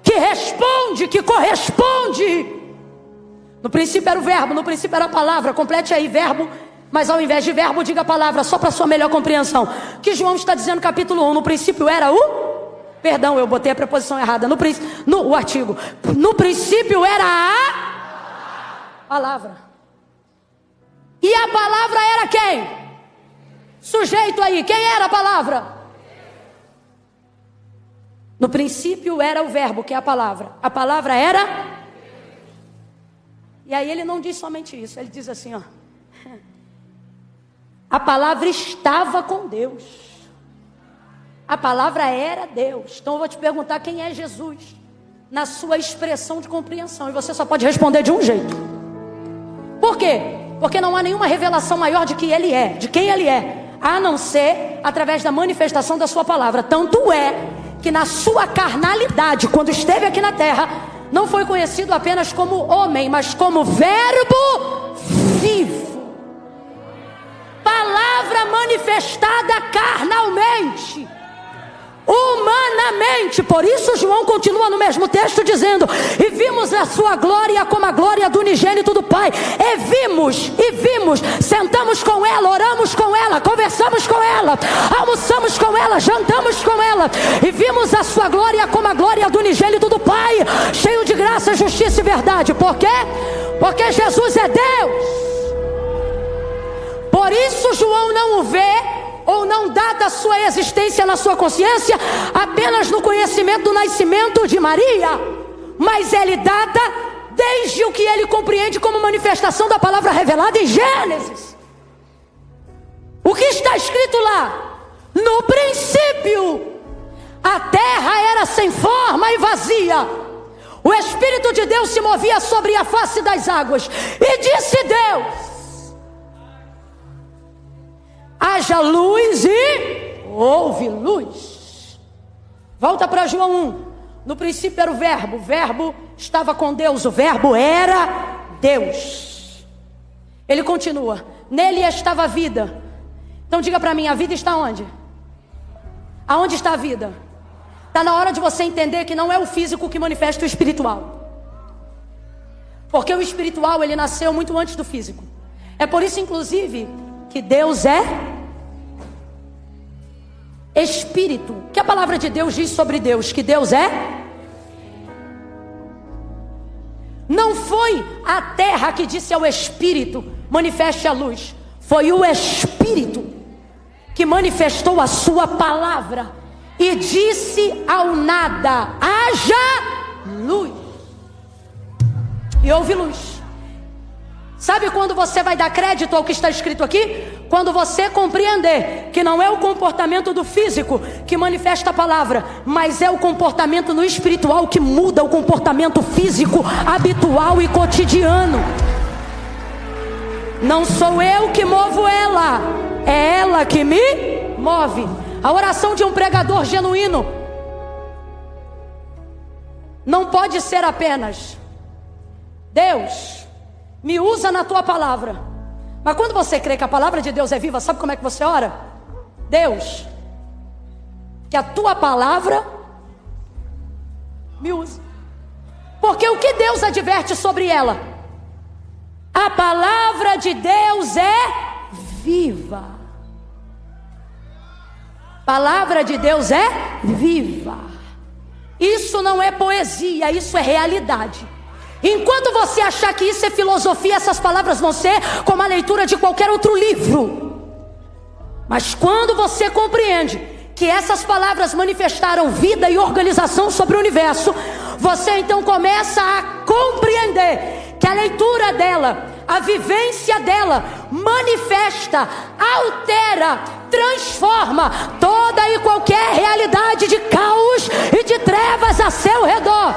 que responde, que corresponde. No princípio era o verbo, no princípio era a palavra. Complete aí, verbo, mas ao invés de verbo diga palavra, só para sua melhor compreensão. O que João está dizendo no capítulo 1, no princípio era o... Perdão, eu botei a preposição errada no artigo. No princípio era a palavra. E a palavra era quem? Sujeito aí, quem era a palavra? No princípio era o verbo, que é a palavra. A palavra era... E aí ele não diz somente isso, ele diz assim, ó. A palavra estava com Deus. A palavra era Deus. Então eu vou te perguntar, quem é Jesus? Na sua expressão de compreensão. E você só pode responder de um jeito. Por quê? Porque não há nenhuma revelação maior de que Ele é, de quem Ele é, a não ser através da manifestação da sua palavra. Tanto é que na sua carnalidade, quando esteve aqui na terra, não foi conhecido apenas como homem, mas como verbo vivo. Palavra manifestada carnalmente, humanamente. Por isso João continua no mesmo texto dizendo: e vimos a sua glória como a glória do unigênito do Pai. E vimos, sentamos com ela, oramos com ela, conversamos com ela, almoçamos com ela, jantamos com ela, e vimos a sua glória como a glória do unigênito do Pai, cheio de graça graça, justiça e verdade. Por quê? Porque Jesus é Deus. Por isso João não o vê ou não data a sua existência na sua consciência apenas no conhecimento do nascimento de Maria, mas ele data desde o que ele compreende como manifestação da palavra revelada em Gênesis. O que está escrito lá? No princípio, a terra era sem forma e vazia. O Espírito de Deus se movia sobre a face das águas. E disse Deus: haja luz, e houve luz. Volta para João 1. No princípio era o verbo estava com Deus, o verbo era Deus. Ele continua: nele estava a vida. Então diga para mim, a vida está onde? Aonde está a vida? Está na hora de você entender que não é o físico que manifesta o espiritual. Porque o espiritual, ele nasceu muito antes do físico. É por isso, inclusive, que Deus é Espírito. O que a palavra de Deus diz sobre Deus? Que Deus é? Não foi a terra que disse ao Espírito: manifeste a luz. Foi o Espírito que manifestou a sua palavra e disse ao nada: haja luz. E houve luz. Sabe quando você vai dar crédito ao que está escrito aqui? Quando você compreender que não é o comportamento do físico que manifesta a palavra, mas é o comportamento no espiritual que muda o comportamento físico habitual e cotidiano. Não sou eu que movo ela, é ela que me move. A oração de um pregador genuíno não pode ser apenas: Deus, me usa na tua palavra. Mas quando você crê que a palavra de Deus é viva, sabe como é que você ora? Deus, que a tua palavra me use. Porque o que Deus adverte sobre ela? A palavra de Deus é viva. Palavra de Deus é viva. Isso não é poesia, isso é realidade. Enquanto você achar que isso é filosofia, essas palavras vão ser como a leitura de qualquer outro livro. Mas quando você compreende que essas palavras manifestaram vida e organização sobre o universo, você então começa a compreender que a leitura dela, a vivência dela, manifesta, altera, transforma toda e qualquer realidade de caos e de trevas a seu redor.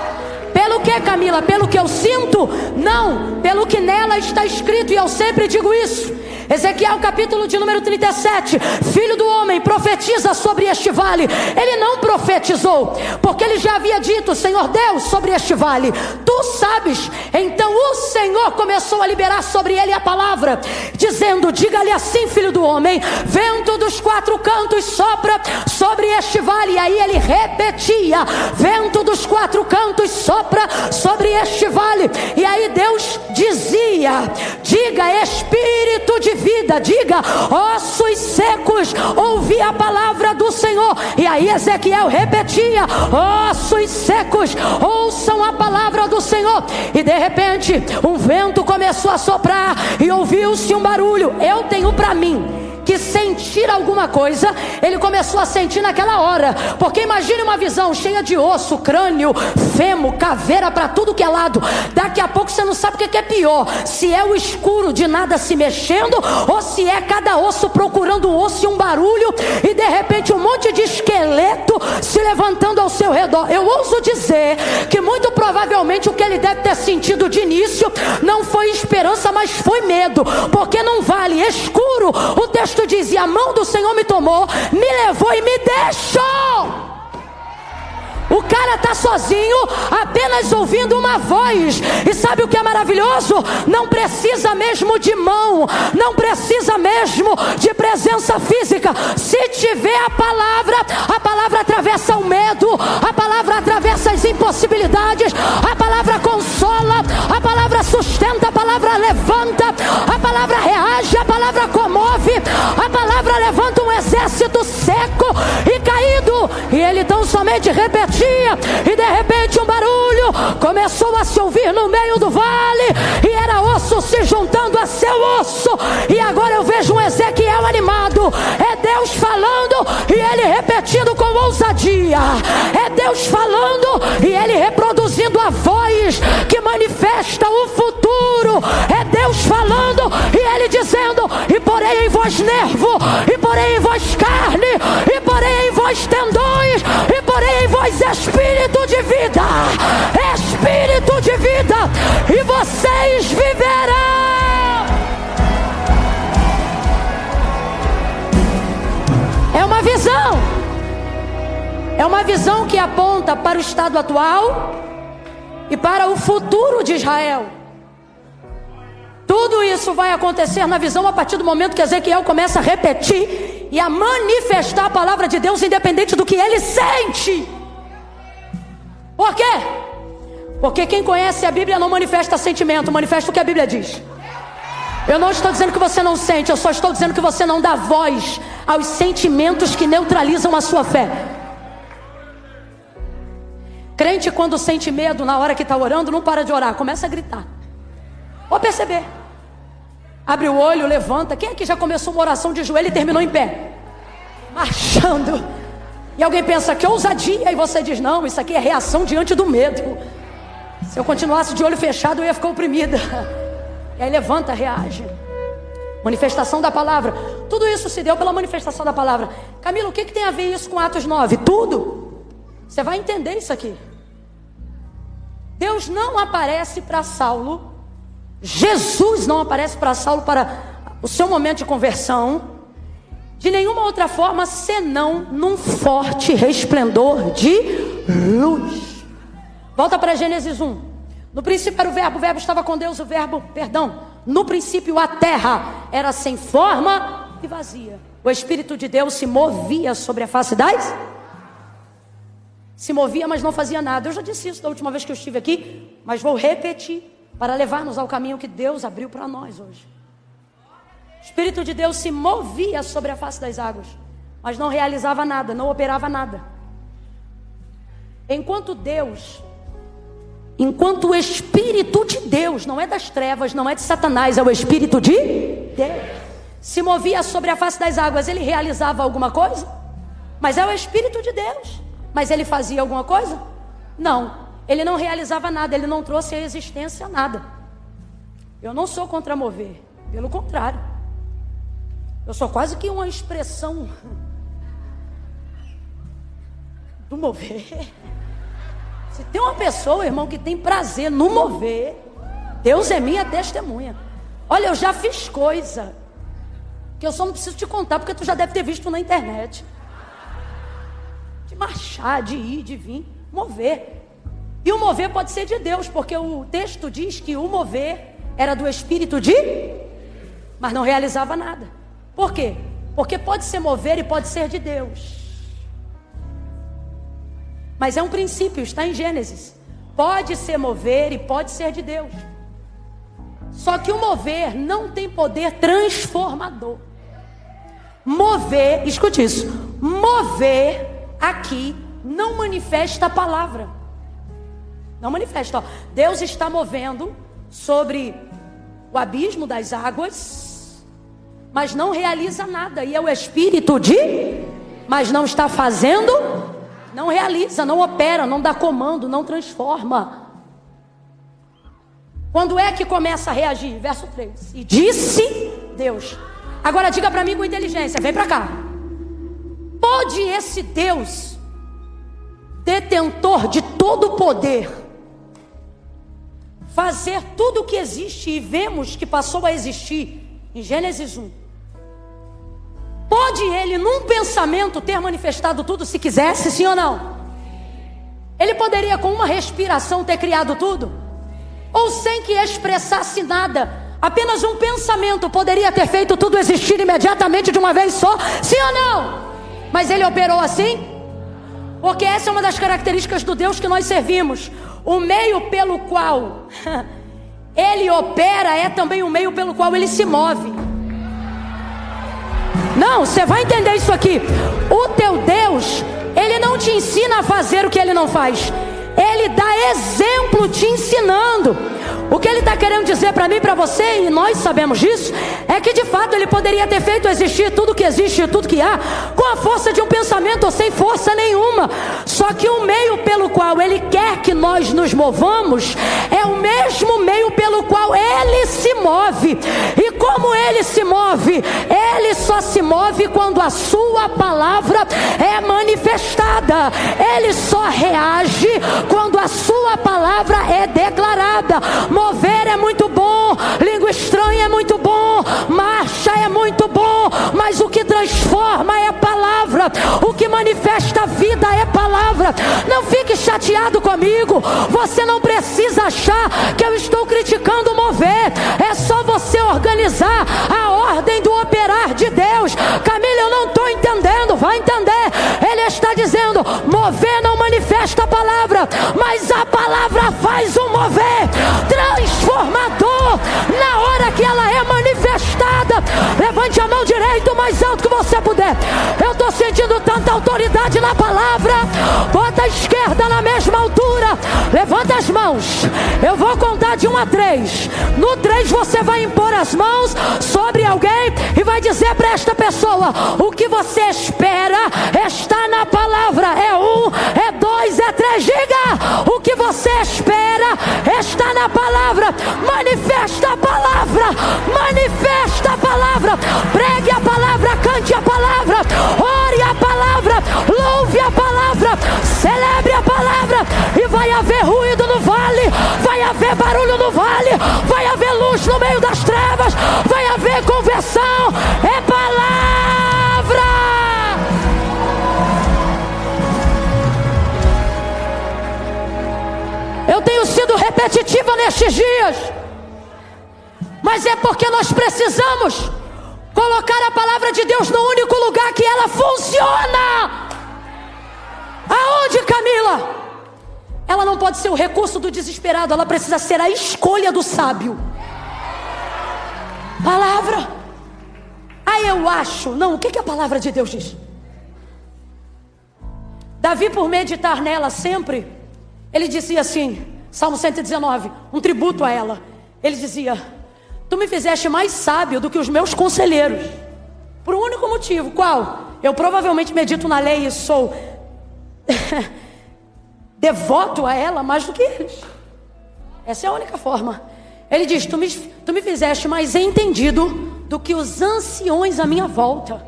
Pelo que, Camila? Pelo que eu sinto? Não, pelo que nela está escrito, e eu sempre digo isso. Ezequiel capítulo de número 37, filho do homem, profetiza sobre este vale. Ele não profetizou, porque ele já havia dito: Senhor Deus, sobre este vale, tu sabes. Então o Senhor começou a liberar sobre ele a palavra, dizendo: diga-lhe assim, filho do homem, vento dos quatro cantos sopra sobre este vale. E aí ele repetia: vento dos quatro cantos sopra sobre este vale. E aí Deus dizia: diga, espírito de vida, diga, ossos secos, ouvi a palavra do Senhor. E aí Ezequiel repetia: ossos secos, ouçam a palavra do Senhor. E de repente um vento começou a soprar e ouviu-se um barulho. Eu tenho para mim que sentir alguma coisa ele começou a sentir naquela hora, porque imagine uma visão cheia de osso, crânio, fêmur, caveira para tudo que é lado. Daqui a pouco você não sabe o que é pior, se é o escuro de nada se mexendo, ou se é cada osso procurando um osso e um barulho, e de repente um monte de esqueleto se levantando ao seu redor. Eu ouso dizer que muito provavelmente o que ele deve ter sentido de início não foi esperança, mas foi medo, porque num vale escuro, o texto diz: e a mão do Senhor me tomou, me levou e me deixou. O cara está sozinho, apenas ouvindo uma voz. E sabe o que é maravilhoso? Não precisa mesmo de mão, não precisa mesmo de presença física. Se tiver a palavra atravessa o medo, a palavra atravessa as impossibilidades, a palavra consola, a palavra sustenta, a palavra levanta, a palavra reage, a palavra comove, a palavra levanta um exército seco e caído. E ele tão somente repetia, e de repente um barulho começou começou a se ouvir no meio do vale, e era osso se juntando a seu osso. E agora eu vejo um Ezequiel animado. É Deus falando e ele repetindo com ousadia. É Deus falando e ele reproduzindo a voz que manifesta o futuro. É Deus falando e ele dizendo: e porém em vós nervo, e porém em vós carne, e porém em vós tendões, e porém em vós espírito de vida. Espírito de vida, e vocês viverão. É uma visão. É uma visão que aponta para o estado atual e para o futuro de Israel. Tudo isso vai acontecer na visão a partir do momento que Ezequiel começa a repetir e a manifestar a palavra de Deus, independente do que ele sente. Por quê? Porque quem conhece a Bíblia não manifesta sentimento, manifesta o que a Bíblia diz. Eu não estou dizendo que você não sente, eu só estou dizendo que você não dá voz aos sentimentos que neutralizam a sua fé. Crente, quando sente medo na hora que está orando, não para de orar, começa a gritar. Vou perceber. Abre o olho, levanta. Quem aqui já começou uma oração de joelho e terminou em pé? Marchando. E alguém pensa, que ousadia. E você diz, não, isso aqui é reação diante do medo. Se eu continuasse de olho fechado, eu ia ficar oprimida. E aí levanta, reage. Manifestação da palavra. Tudo isso se deu pela manifestação da palavra. Camila, o que tem a ver isso com Atos 9? Tudo. Você vai entender isso aqui. Deus não aparece para Saulo. Jesus não aparece para Saulo para o seu momento de conversão de nenhuma outra forma senão num forte resplendor de luz. Volta para Gênesis 1. No princípio era o verbo estava com Deus, no princípio a terra era sem forma e vazia. O Espírito de Deus se movia sobre a face das... Se movia, mas não fazia nada. Eu já disse isso da última vez que eu estive aqui, mas vou repetir para levar-nos ao caminho que Deus abriu para nós hoje. O Espírito de Deus se movia sobre a face das águas, mas não realizava nada, não operava nada. Enquanto o Espírito de Deus, não é das trevas, não é de Satanás, é o Espírito de Deus, se movia sobre a face das águas, ele realizava alguma coisa? Mas é o Espírito de Deus. Mas ele fazia alguma coisa? Não. Ele não realizava nada, ele não trouxe à existência nada. Eu não sou contra mover, pelo contrário. Eu sou quase que uma expressão do mover. Se tem uma pessoa, irmão, que tem prazer no mover, Deus é minha testemunha. Olha, eu já fiz coisa que eu só não preciso te contar, porque tu já deve ter visto na internet. De marchar, de ir, de vir, mover. E o mover pode ser de Deus, porque o texto diz que o mover era do Espírito de... mas não realizava nada. Por quê? Porque pode ser mover e pode ser de Deus. Mas é um princípio, está em Gênesis. Pode ser mover e pode ser de Deus. Só que o mover não tem poder transformador. Mover, escute isso. Mover aqui não manifesta a palavra. Não manifesta. Ó. Deus está movendo sobre o abismo das águas, mas não realiza nada. E é o Espírito de... mas não está fazendo, não realiza, não opera, não dá comando, não transforma. Quando é que começa a reagir? Verso 3. E disse Deus. Agora diga para mim com inteligência, vem para cá. Pode esse Deus, detentor de todo o poder, fazer tudo o que existe e vemos que passou a existir em Gênesis 1? Pode ele num pensamento ter manifestado tudo se quisesse, sim ou não? Ele poderia com uma respiração ter criado tudo? Ou sem que expressasse nada, apenas um pensamento poderia ter feito tudo existir imediatamente de uma vez só, sim ou não? Mas ele operou assim? Porque essa é uma das características do Deus que nós servimos. O meio pelo qual ele opera é também o meio pelo qual ele se move. Não, você vai entender isso aqui. O teu Deus, ele não te ensina a fazer o que ele não faz. Ele dá exemplo te ensinando. O que ele está querendo dizer para mim e para você, e nós sabemos disso, é que de fato ele poderia ter feito existir tudo que existe e tudo que há com a força de um pensamento ou sem força nenhuma. Só que o meio pelo qual ele quer que nós nos movamos é o mesmo meio pelo qual ele se move. E como ele se move? Ele só se move quando a sua palavra é manifestada. Ele só reage quando a sua palavra é declarada. Mover é muito bom, língua estranha é muito bom, marcha é muito bom, mas o que transforma é a palavra, o que manifesta a vida é a palavra. Não fique chateado comigo, você não precisa achar que eu estou criticando o mover, é só você organizar a ordem do operar de Deus. Camila, eu não estou entendendo, vai entender. Ele está dizendo, mover não manifesta a palavra, mas a palavra faz o mover transformador na hora que ela é manifestada. Levante a mão direita o mais alto que você puder. Eu estou sentindo tanta autoridade na palavra. Bota a esquerda na mesma altura, levanta as mãos. Eu vou contar de 1 a 3. No 3 você vai impor as mãos sobre alguém e vai dizer para esta pessoa: o que você espera está na palavra. É 1, é 2, é 3. Diga: o que você espera está na palavra. Manifesta a palavra, manifesta a palavra, pregue a palavra, cante a palavra, ore a palavra, louve a palavra, celebre a palavra. E vai haver ruído no vale, vai haver barulho no vale, vai haver luz no meio das trevas, vai haver conversão. É palavra. Eu tenho sido repetitiva nestes dias, mas é porque nós precisamos colocar a palavra de Deus no único lugar que ela funciona. Aonde, Camila? Ela não pode ser o recurso do desesperado, ela precisa ser a escolha do sábio. Palavra. Aí eu acho, não, o que a palavra de Deus diz? Davi, por meditar nela sempre, ele dizia assim, Salmo 119, um tributo a ela. Ele dizia: tu me fizeste mais sábio do que os meus conselheiros. Por um único motivo, qual? Eu provavelmente medito na lei e sou devoto a ela mais do que eles. Essa é a única forma. Ele diz: tu me fizeste mais entendido do que os anciões à minha volta.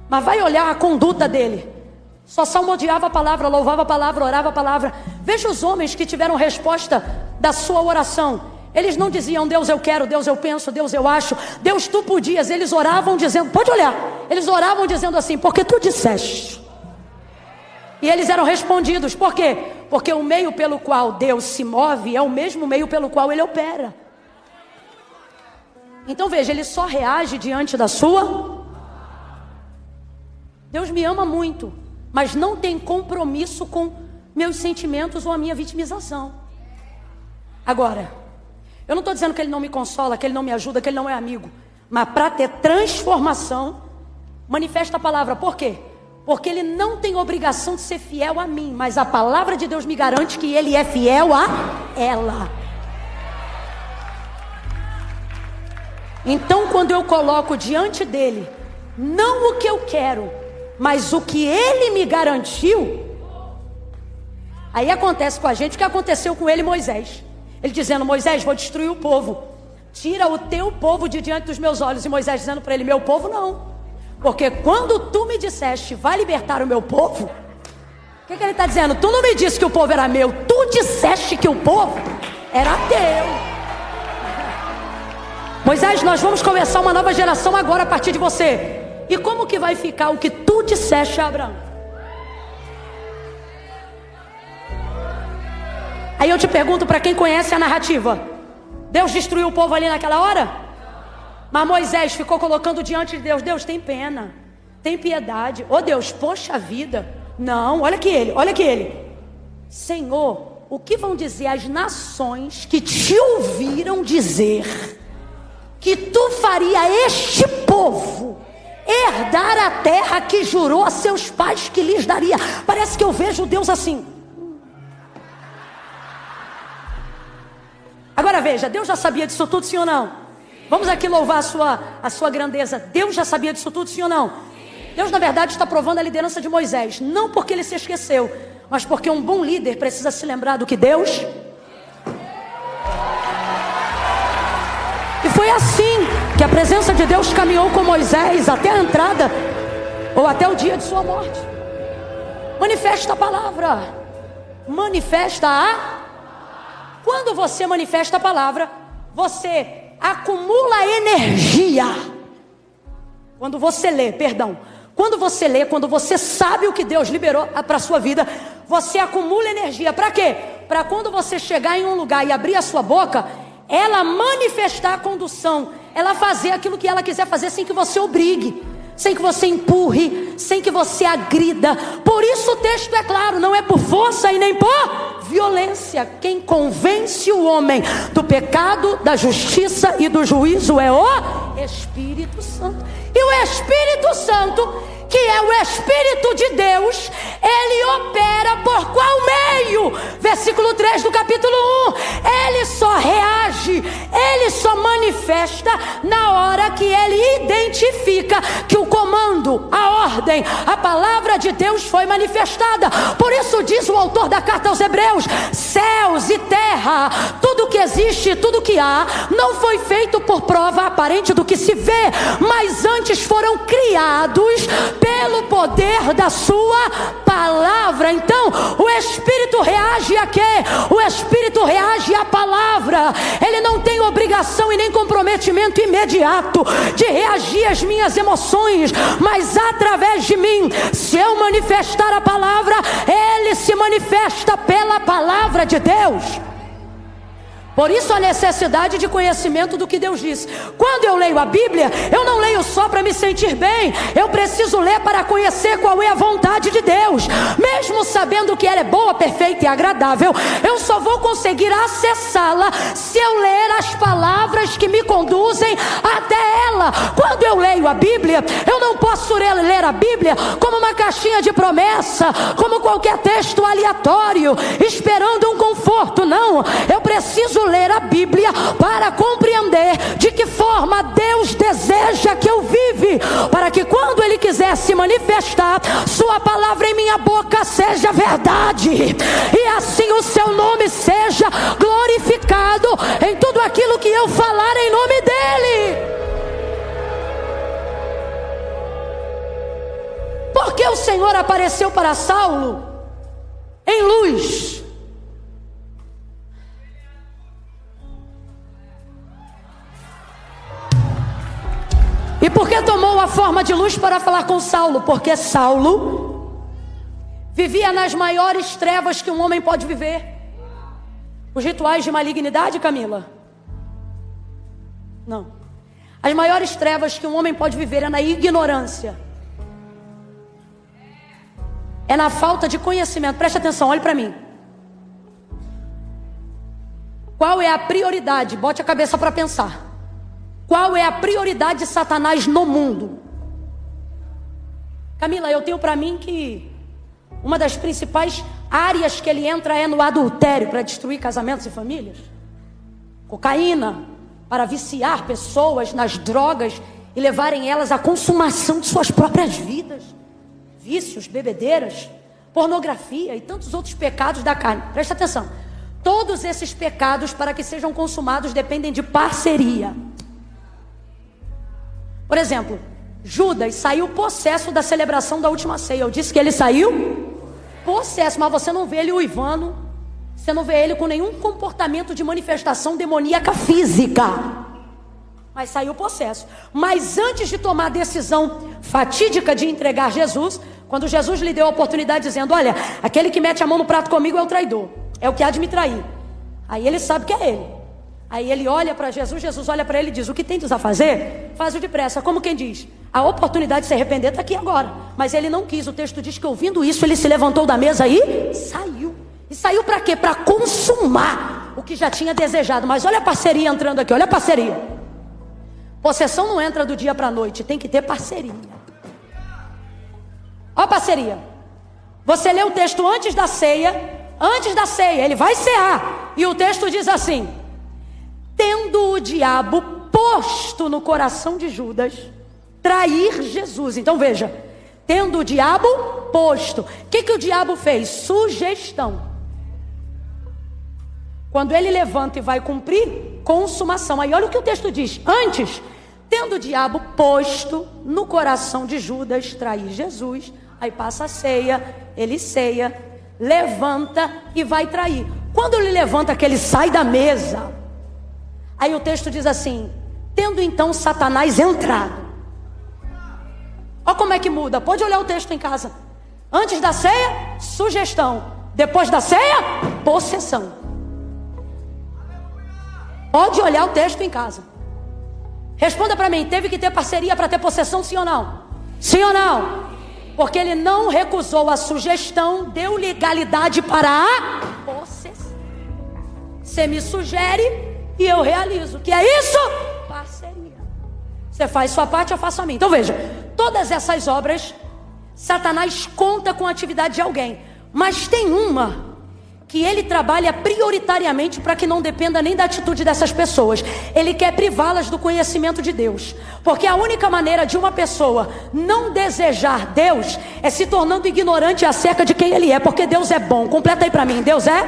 Mas vai olhar a conduta dele. Só salmodiava a palavra, louvava a palavra, orava a palavra. Veja os homens que tiveram resposta da sua oração. Eles não diziam: Deus eu quero, Deus eu penso, Deus eu acho, Deus tu podias. Eles oravam dizendo, pode olhar, eles oravam dizendo assim: porque tu disseste. E eles eram respondidos. Por quê? Porque o meio pelo qual Deus se move é o mesmo meio pelo qual Ele opera. Então veja, Ele só reage diante da sua. Deus me ama muito, mas não tem compromisso com meus sentimentos ou a minha vitimização. Agora, eu não estou dizendo que Ele não me consola, que Ele não me ajuda, que Ele não é amigo. Mas para ter transformação, manifesta a palavra. Por quê? Porque Ele não tem obrigação de ser fiel a mim, mas a palavra de Deus me garante que Ele é fiel a ela. Então quando eu coloco diante dEle, não o que eu quero, mas o que Ele me garantiu, aí acontece com a gente o que aconteceu com ele e Moisés. Ele dizendo: Moisés, vou destruir o povo, tira o teu povo de diante dos meus olhos. E Moisés dizendo para ele: meu povo não, porque quando tu me disseste, vai libertar o meu povo, o que ele está dizendo? Tu não me disse que o povo era meu, tu disseste que o povo era teu. Moisés, nós vamos começar uma nova geração agora a partir de você. E como que vai ficar o que tu disseste a Abraão? Aí eu te pergunto, para quem conhece a narrativa, Deus destruiu o povo ali naquela hora? Mas Moisés ficou colocando diante de Deus: Deus, tem pena, tem piedade. Oh Deus, poxa vida. Não, olha que ele. Senhor, o que vão dizer as nações que te ouviram dizer que tu faria este povo herdar a terra que jurou a seus pais que lhes daria? Parece que eu vejo Deus assim: Agora veja, Deus já sabia disso tudo, sim ou não? Vamos aqui louvar a sua grandeza. Deus já sabia disso tudo, sim ou não? Deus, na verdade, está provando a liderança de Moisés. Não porque ele se esqueceu, mas porque um bom líder precisa se lembrar do que Deus... E foi assim que a presença de Deus caminhou com Moisés até a entrada, ou até o dia de sua morte. Manifesta a palavra. Manifesta a... Quando você manifesta a palavra, você acumula energia. Quando você lê, quando você lê, quando você sabe o que Deus liberou para a sua vida, você acumula energia. Para quê? Para quando você chegar em um lugar e abrir a sua boca, ela manifestar a condução, ela fazer aquilo que ela quiser fazer sem que você obrigue, sem que você empurre, sem que você agrida. Por isso o texto é claro, não é por força e nem por violência. Quem convence o homem do pecado, da justiça e do juízo é o Espírito Santo. E o Espírito Santo, que é o Espírito de Deus, ele opera por qual meio? Versículo 3 do capítulo 1. Ele só reage, ele só manifesta na hora que ele identifica que o comando, a ordem, a palavra de Deus foi manifestada. Por isso diz o autor da carta aos Hebreus: céus e terra, tudo que existe, tudo que há, não foi feito por prova aparente do que se vê, mas antes foram criados pelo poder da sua palavra. Então o Espírito reage a quê? O Espírito reage à palavra. Ele não tem obrigação e nem comprometimento imediato de reagir às minhas emoções, mas através de mim, se eu manifestar a palavra, ele se manifesta pela palavra de Deus. Por isso a necessidade de conhecimento do que Deus disse. Quando eu leio a Bíblia, eu não leio só para me sentir bem. Eu preciso ler para conhecer qual é a vontade de Deus. Mesmo sabendo que ela é boa, perfeita e agradável, eu só vou conseguir acessá-la se eu ler as palavras que me conduzem até ela. Quando eu leio a Bíblia, eu não posso ler a Bíblia como uma caixinha de promessa, como qualquer texto aleatório, esperando um conforto. Não, eu preciso ler a Bíblia para compreender de que forma Deus deseja que eu vive, para que quando Ele quiser se manifestar, sua palavra em minha boca seja verdade, e assim o seu nome seja glorificado em tudo aquilo que eu falar em nome dEle. Porque o Senhor apareceu para Saulo em luz. E por que tomou a forma de luz para falar com Saulo? Porque Saulo vivia nas maiores trevas que um homem pode viver. Os rituais de malignidade, Camila? Não. As maiores trevas que um homem pode viver é na ignorância. É na falta de conhecimento. Preste atenção, olhe para mim. Qual é a prioridade? Bote a cabeça para pensar. Qual é a prioridade de Satanás no mundo? Camila, eu tenho para mim que uma das principais áreas que ele entra é no adultério, para destruir casamentos e famílias. Cocaína, para viciar pessoas nas drogas e levarem elas à consumação de suas próprias vidas. Vícios, bebedeiras, pornografia e tantos outros pecados da carne. Presta atenção. Todos esses pecados, para que sejam consumados, dependem de parceria. Por exemplo, Judas saiu possesso da celebração da última ceia. Eu disse que ele saiu possesso, mas você não vê ele uivando, você não vê ele com nenhum comportamento de manifestação demoníaca física, mas saiu possesso. Mas antes de tomar a decisão fatídica de entregar Jesus, quando Jesus lhe deu a oportunidade dizendo: olha, aquele que mete a mão no prato comigo é o traidor, é o que há de me trair. Aí ele sabe que é ele. Aí ele olha para Jesus, Jesus olha para ele e diz: o que tens a fazer? Faz-o depressa. Como quem diz: a oportunidade de se arrepender está aqui agora. Mas ele não quis. O texto diz que ouvindo isso, ele se levantou da mesa e saiu. E saiu para quê? Para consumar o que já tinha desejado. Mas olha a parceria entrando aqui, olha a parceria. Possessão não entra do dia para a noite, tem que ter parceria. Olha a parceria. Você lê o texto antes da ceia, ele vai cear. E o texto diz assim: tendo o diabo posto no coração de Judas trair Jesus. Então veja, tendo o diabo posto. O que o diabo fez? Sugestão. Quando ele levanta e vai cumprir, consumação. Aí olha o que o texto diz. Antes, tendo o diabo posto no coração de Judas trair Jesus. Aí passa a ceia, ele ceia, levanta e vai trair. Quando ele levanta, que ele sai da mesa, aí o texto diz assim: tendo então Satanás entrado. Olha como é que muda, pode olhar o texto em casa. Antes da ceia, sugestão. Depois da ceia, possessão. Pode olhar o texto em casa. Responda para mim, teve que ter parceria para ter possessão, sim ou não? Sim ou não? Porque ele não recusou a sugestão, deu legalidade para a possessão. Você me sugere e eu realizo. Que é isso? Parceria. Você faz sua parte, eu faço a minha. Então veja, todas essas obras, Satanás conta com a atividade de alguém. Mas tem uma que ele trabalha prioritariamente para que não dependa nem da atitude dessas pessoas. Ele quer privá-las do conhecimento de Deus. Porque a única maneira de uma pessoa não desejar Deus é se tornando ignorante acerca de quem Ele é. Porque Deus é bom. Completa aí para mim. Deus é?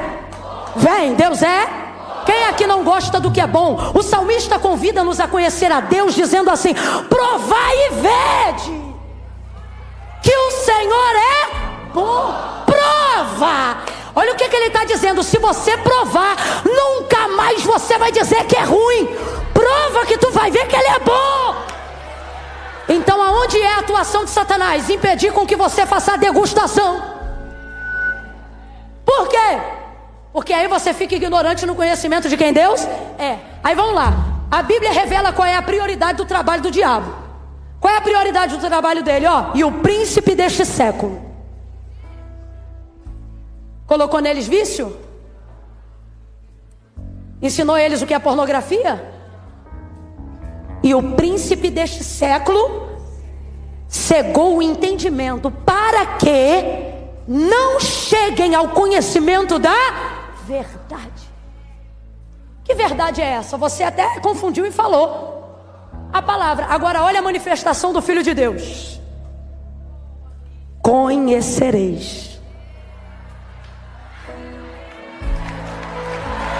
Vem, Deus é? Quem aqui não gosta do que é bom? O salmista convida-nos a conhecer a Deus dizendo assim: provai e vede que o Senhor é bom. Prova. Olha o que ele está dizendo. Se você provar, nunca mais você vai dizer que é ruim. Prova que tu vai ver que ele é bom. Então aonde é a atuação de Satanás? Impedir com que você faça a degustação. Por quê? Porque aí você fica ignorante no conhecimento de quem Deus é. Aí vamos lá. A Bíblia revela qual é a prioridade do trabalho do diabo. Qual é a prioridade do trabalho dele? E o príncipe deste século. Colocou neles vício? Ensinou eles o que é pornografia? E o príncipe deste século cegou o entendimento para que não cheguem ao conhecimento da verdade. Que verdade é essa? Você até confundiu e falou a palavra. Agora olha a manifestação do Filho de Deus. Conhecereis.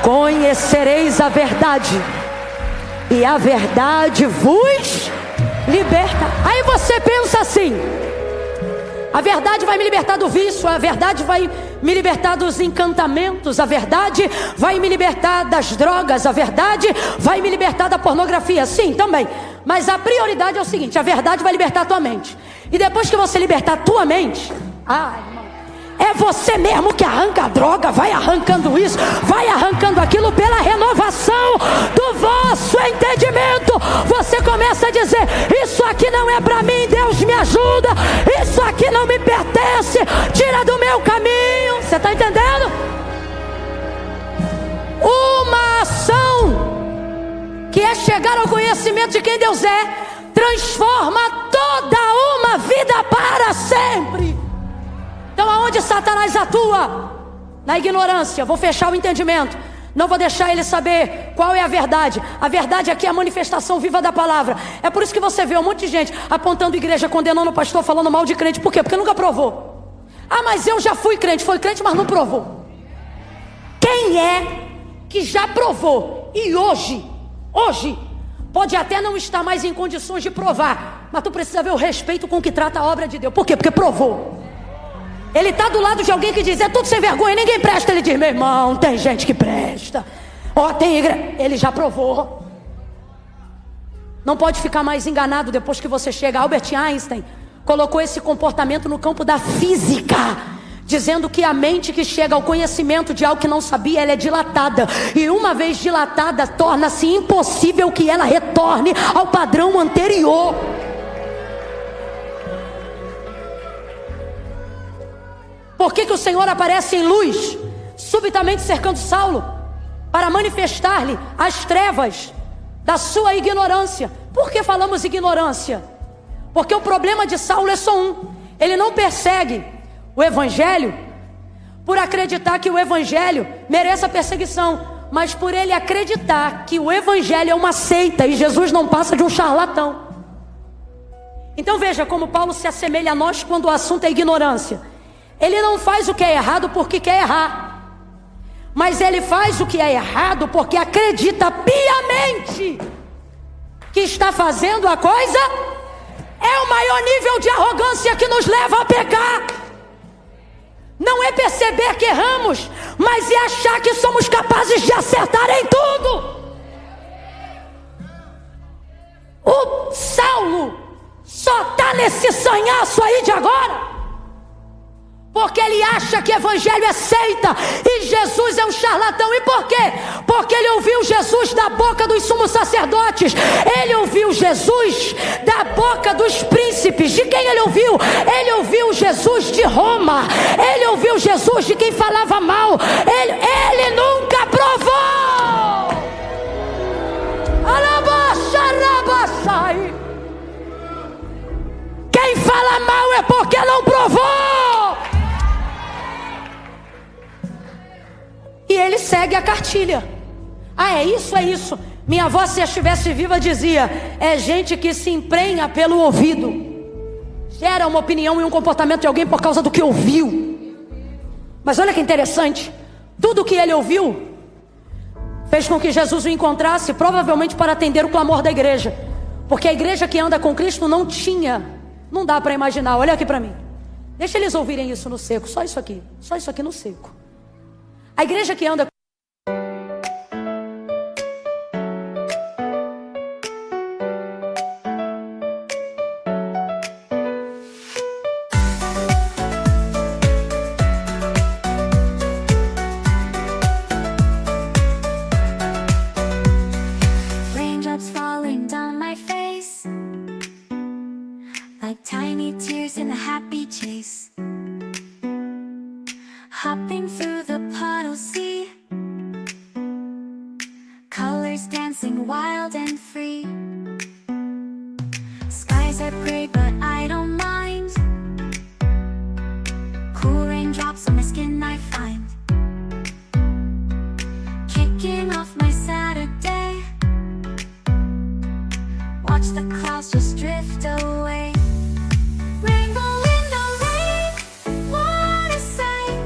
Conhecereis a verdade, e a verdade vos liberta. Aí você pensa assim: a verdade vai me libertar do vício, a verdade vai me libertar dos encantamentos, a verdade vai me libertar das drogas, a verdade vai me libertar da pornografia. Sim, também. Mas a prioridade é o seguinte: a verdade vai libertar a tua mente. E depois que você libertar a tua mente, irmão, é você mesmo que arranca a droga, vai arrancando isso, vai arrancando aquilo pela renovação do vosso entendimento. Você começa a dizer: isso aqui não é para mim, Deus me ajuda, isso aqui não me pertence, tira do meu caminho. Você está entendendo? Uma ação que é chegar ao conhecimento de quem Deus é, transforma toda uma vida para sempre. Então aonde Satanás atua? Na ignorância. Vou fechar o entendimento. Não vou deixar ele saber qual é a verdade. A verdade aqui é a manifestação viva da palavra. É por isso que você vê um monte de gente apontando igreja, condenando o pastor, falando mal de crente. Por quê? Porque nunca provou. Mas eu já fui crente. Foi crente, mas não provou. Quem é que já provou e hoje pode até não estar mais em condições de provar, mas tu precisa ver o respeito com que trata a obra de Deus? Por quê? Porque provou. Ele está do lado de alguém que diz: é tudo sem vergonha, ninguém presta. Ele diz: meu irmão, tem gente que presta. Tem igreja. Ele já provou. Não pode ficar mais enganado depois que você chega. Albert Einstein colocou esse comportamento no campo da física, dizendo que a mente que chega ao conhecimento de algo que não sabia, ela é dilatada. E uma vez dilatada, torna-se impossível que ela retorne ao padrão anterior. Por que o Senhor aparece em luz, subitamente cercando Saulo? Para manifestar-lhe as trevas da sua ignorância. Por que falamos ignorância? Porque o problema de Saulo é só um: ele não persegue o evangelho por acreditar que o evangelho mereça perseguição, mas por ele acreditar que o evangelho é uma seita e Jesus não passa de um charlatão. Então veja como Paulo se assemelha a nós quando o assunto é ignorância. Ele não faz o que é errado porque quer errar, mas ele faz o que é errado porque acredita piamente que está fazendo a coisa. É o maior nível de arrogância que nos leva a pecar. Não é perceber que erramos, mas é achar que somos capazes de acertar em tudo. O Saulo só está nesse sanhaço aí de agora porque ele acha que evangelho é seita e Jesus é um charlatão. E por quê? Porque ele ouviu Jesus da boca dos sumos sacerdotes, ele ouviu Jesus da boca dos príncipes. De quem ele ouviu? Ele ouviu Jesus de Roma, ele ouviu Jesus de quem falava mal. Ele nunca provou. Quem fala mal é porque não provou. E ele segue a cartilha. É isso, é isso. Minha avó, se estivesse viva, dizia: é gente que se emprenha pelo ouvido, gera uma opinião e um comportamento de alguém por causa do que ouviu. Mas olha que interessante, tudo que ele ouviu fez com que Jesus o encontrasse, provavelmente para atender o clamor da igreja. Porque a igreja que anda com Cristo não dá para imaginar. Olha aqui para mim, deixa eles ouvirem isso no seco, só isso aqui no seco. A igreja que anda Raindrops falling down my face like tiny tears in a happy chase. Hopping through the puddle sea, colors dancing wild and free. Skies are gray but I don't mind. Cool raindrops on my skin I find. Kicking off my Saturday, watch the clouds just drift away. Rainbow in the rain, what a sight.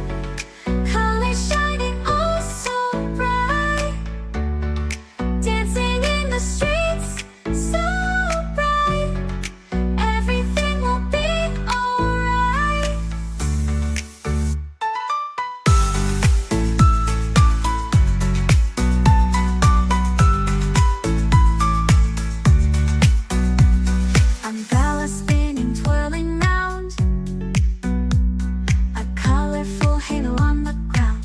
Colors shining oh so bright. Dancing in the streets so bright. Everything will be alright. Umbrella spinning, twirling round. A colorful halo on the ground.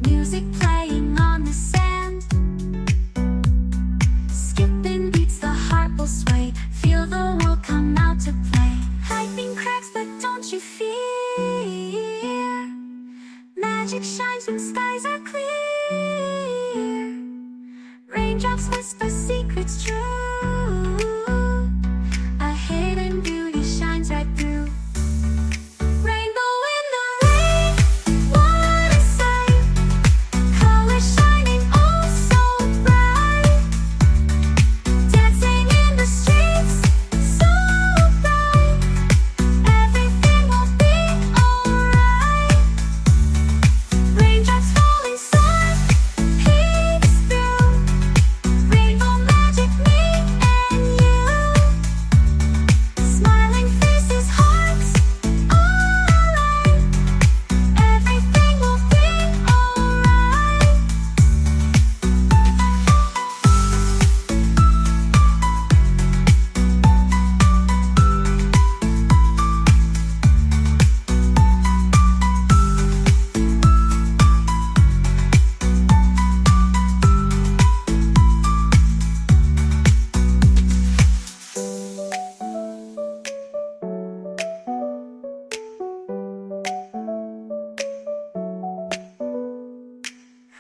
Music playing on the sand. Skipping beats, the heart will sway. Feel the world come out to play. Lightning cracks, but don't you fear. Magic shines when skies are clear. Raindrops whisper secrets true. A hidden beauty shines right through. Rainbow in the rain, what a sight. Colors shining oh so bright. Dancing in the streets so bright. Everything will be alright. Raindrops falling soft, peeks through. Rainbow magic, me and you. Smiling faces, hearts alight. Everything will be alright.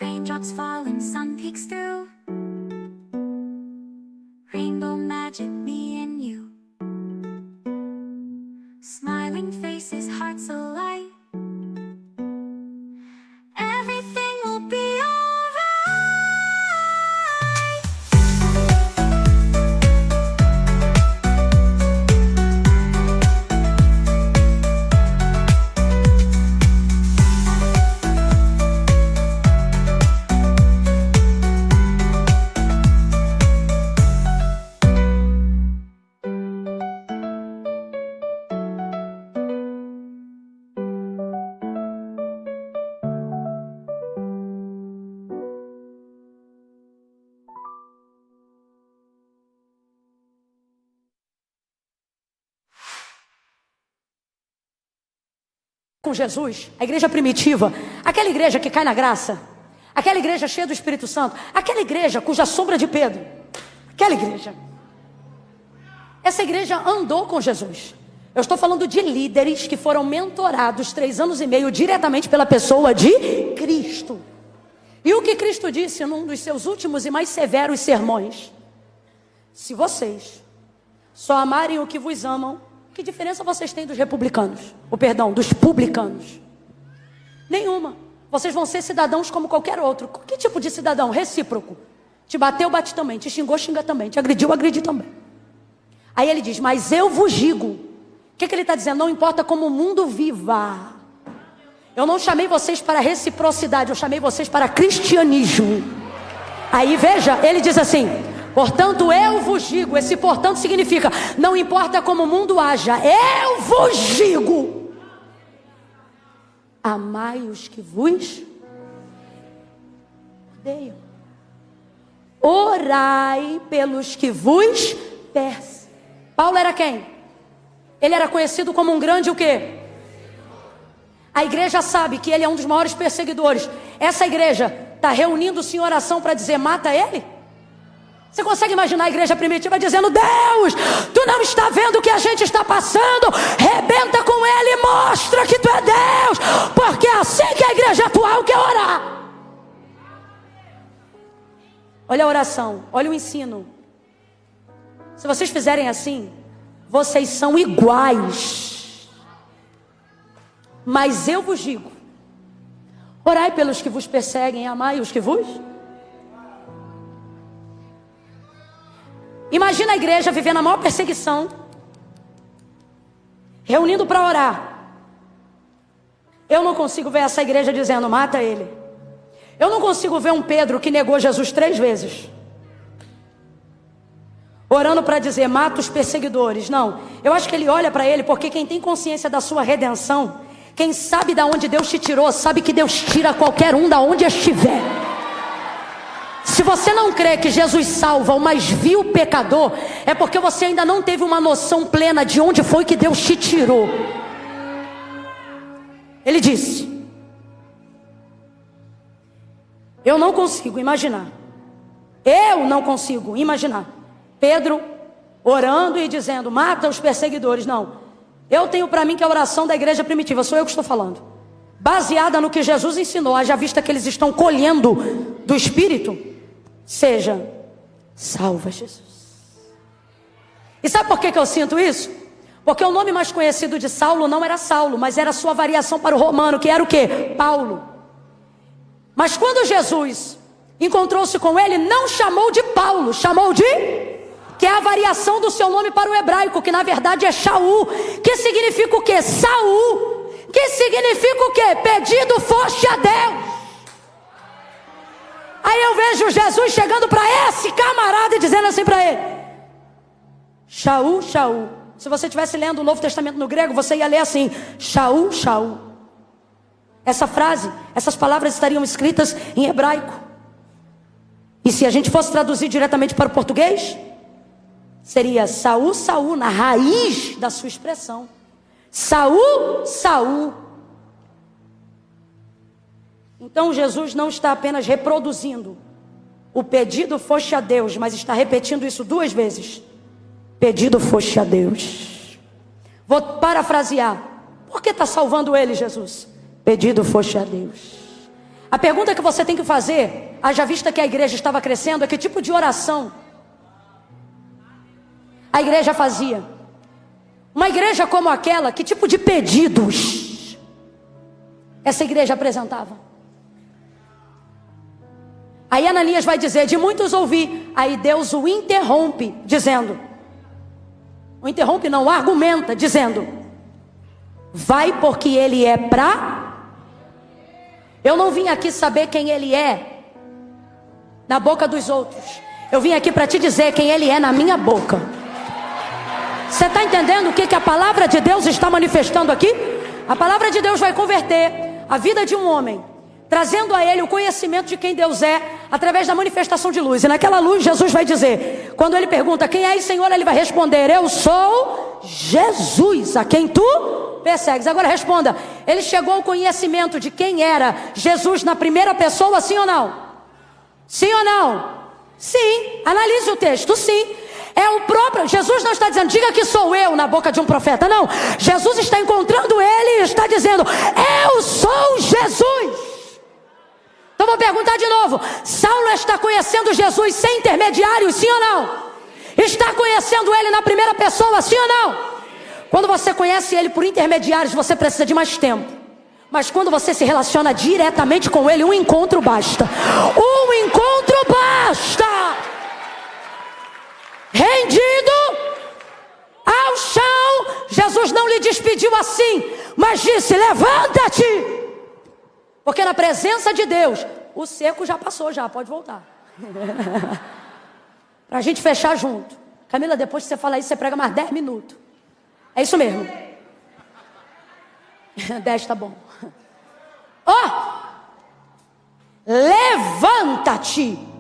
Raindrops falling, sun peeks through. Rainbow magic, me and you. Smiling faces, hearts alight. Everything will com Jesus, a igreja primitiva, aquela igreja que cai na graça, aquela igreja cheia do Espírito Santo, aquela igreja cuja sombra de Pedro, aquela igreja, essa igreja andou com Jesus. Eu estou falando de líderes que foram mentorados 3 anos e meio diretamente pela pessoa de Cristo. E o que Cristo disse num dos seus últimos e mais severos sermões: se vocês só amarem o que vos amam, que diferença vocês têm dos republicanos? Dos publicanos? Nenhuma. Vocês vão ser cidadãos como qualquer outro. Que tipo de cidadão? Recíproco. Te bateu, bate também. Te xingou, xinga também. Te agrediu, agride também. Aí ele diz: mas eu vos digo. O que ele está dizendo? Não importa como o mundo viva. Eu não chamei vocês para reciprocidade, eu chamei vocês para cristianismo. Aí veja, ele diz assim: portanto eu vos digo. Esse portanto significa, não importa como o mundo haja, eu vos digo: amai os que vos odeiam, orai pelos que vos perseguem. Paulo era quem? Ele era conhecido como um grande o quê? A igreja sabe que ele é um dos maiores perseguidores. Essa igreja está reunindo-se em oração para dizer: mata ele? Você consegue imaginar a igreja primitiva dizendo: Deus, tu não está vendo o que a gente está passando? Rebenta com ele e mostra que tu é Deus, porque é assim que a igreja atual quer orar. Olha a oração, olha o ensino. Se vocês fizerem assim, vocês são iguais. Mas eu vos digo: orai pelos que vos perseguem, amai os que vos. Imagina a igreja vivendo a maior perseguição, reunindo para orar. Eu não consigo ver essa igreja dizendo: mata ele. Eu não consigo ver um Pedro que negou Jesus 3 vezes, orando para dizer: mata os perseguidores. Não, eu acho que ele olha para ele, porque quem tem consciência da sua redenção, quem sabe da onde Deus te tirou, sabe que Deus tira qualquer um da onde estiver. Se você não crê que Jesus salva o mais vil pecador, é porque você ainda não teve uma noção plena de onde foi que Deus te tirou. Ele disse: eu não consigo imaginar Pedro orando e dizendo: mata os perseguidores. Não, eu tenho para mim que a oração da igreja primitiva, sou eu que estou falando, baseada no que Jesus ensinou, haja vista que eles estão colhendo do Espírito, seja: salva Jesus. E sabe por que eu sinto isso? Porque o nome mais conhecido de Saulo não era Saulo, mas era sua variação para o romano, que era o quê? Paulo. Mas quando Jesus encontrou-se com ele, não chamou de Paulo, chamou de... que é a variação do seu nome para o hebraico, que na verdade é Shaul, que significa o quê? Saul, que significa o quê? Pedido foste a Deus. Aí eu vejo Jesus chegando para esse camarada e dizendo assim para ele: Shaul, Shaul. Se você estivesse lendo o Novo Testamento no grego, você ia ler assim: Shaul, Shaul. Essa frase, essas palavras estariam escritas em hebraico. E se a gente fosse traduzir diretamente para o português, seria Saul, Saul, na raiz da sua expressão. Saul, Saul. Então Jesus não está apenas reproduzindo o pedido foste a Deus, mas está repetindo isso 2 vezes. Pedido foste a Deus. Vou parafrasear: por que está salvando ele, Jesus? Pedido foste a Deus. A pergunta que você tem que fazer, haja vista que a igreja estava crescendo, é: que tipo de oração a igreja fazia? Uma igreja como aquela, que tipo de pedidos essa igreja apresentava? Aí Ananias vai dizer: de muitos ouvi. Aí Deus o interrompe, dizendo... o interrompe não, o argumenta, dizendo: vai, porque ele é pra... Eu não vim aqui saber quem ele é na boca dos outros. Eu vim aqui para te dizer quem ele é na minha boca. Você está entendendo o que a palavra de Deus está manifestando aqui? A palavra de Deus vai converter a vida de um homem, trazendo a ele o conhecimento de quem Deus é, através da manifestação de luz. E naquela luz Jesus vai dizer, quando ele pergunta: quem és, Senhor? Ele vai responder: eu sou Jesus, a quem tu persegues. Agora responda: ele chegou ao conhecimento de quem era Jesus na primeira pessoa, sim ou não? Sim ou não? Sim, analise o texto, sim. É o próprio, Jesus não está dizendo, diga que sou eu na boca de um profeta, não. Jesus está encontrando ele e está dizendo, eu sou Jesus. Então vou perguntar de novo, Saulo está conhecendo Jesus sem intermediários, sim ou não? Está conhecendo ele na primeira pessoa, sim ou não? Quando você conhece ele por intermediários, você precisa de mais tempo. Mas quando você se relaciona diretamente com ele, um encontro basta. Um encontro basta. Rendido ao chão, Jesus não lhe despediu assim, mas disse, levanta-te. Porque na presença de Deus, o seco já passou, já pode voltar. Para a gente fechar junto. Camila, depois que você falar isso, você prega mais 10 minutos. É isso mesmo. 10 tá bom. Levanta-te.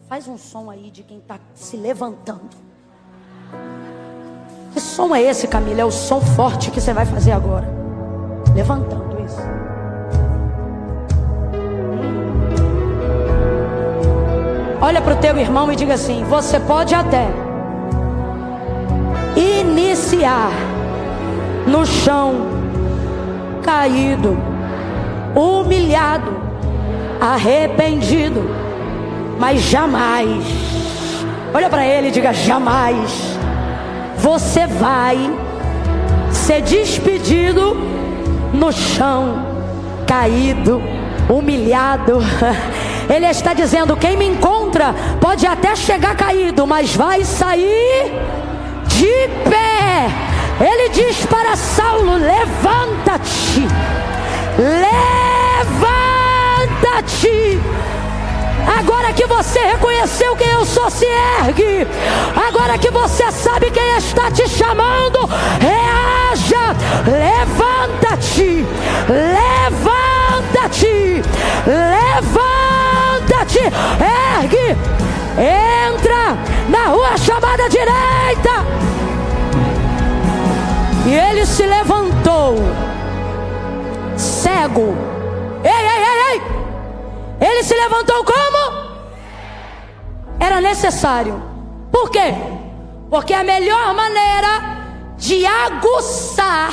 Faz um som aí de quem está se levantando. Que som é esse, Camila? É o som forte que você vai fazer agora. Levantando isso. Olha para o teu irmão e diga assim, você pode até iniciar no chão, caído, humilhado, arrependido, mas jamais, olha para ele e diga, jamais você vai ser despedido no chão, caído, humilhado. Ele está dizendo, quem me encontra pode até chegar caído, mas vai sair de pé. Ele diz para Saulo, levanta-te, levanta-te. Agora que você reconheceu quem eu sou, se ergue. Agora que você sabe quem está te chamando, reaja. Levanta-te, levanta-te, levanta-te, ergue, entra na rua chamada direita. E ele se levantou, cego. Ei. Ele se levantou como? Era necessário. Por quê? Porque a melhor maneira de aguçar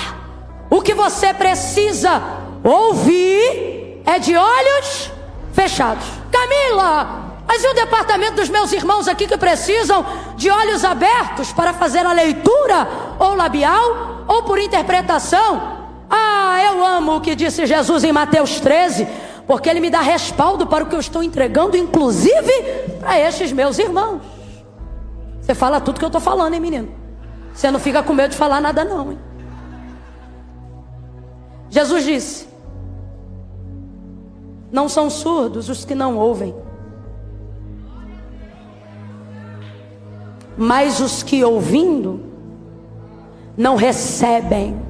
o que você precisa ouvir é de olhos fechados. Camila, mas e o departamento dos meus irmãos aqui que precisam de olhos abertos para fazer a leitura ou labial ou por interpretação? Eu amo o que disse Jesus em Mateus 13, porque ele me dá respaldo para o que eu estou entregando, inclusive para estes meus irmãos. Você fala tudo que eu estou falando, hein, menino? Você não fica com medo de falar nada não, hein? Jesus disse, não são surdos os que não ouvem, mas os que ouvindo não recebem.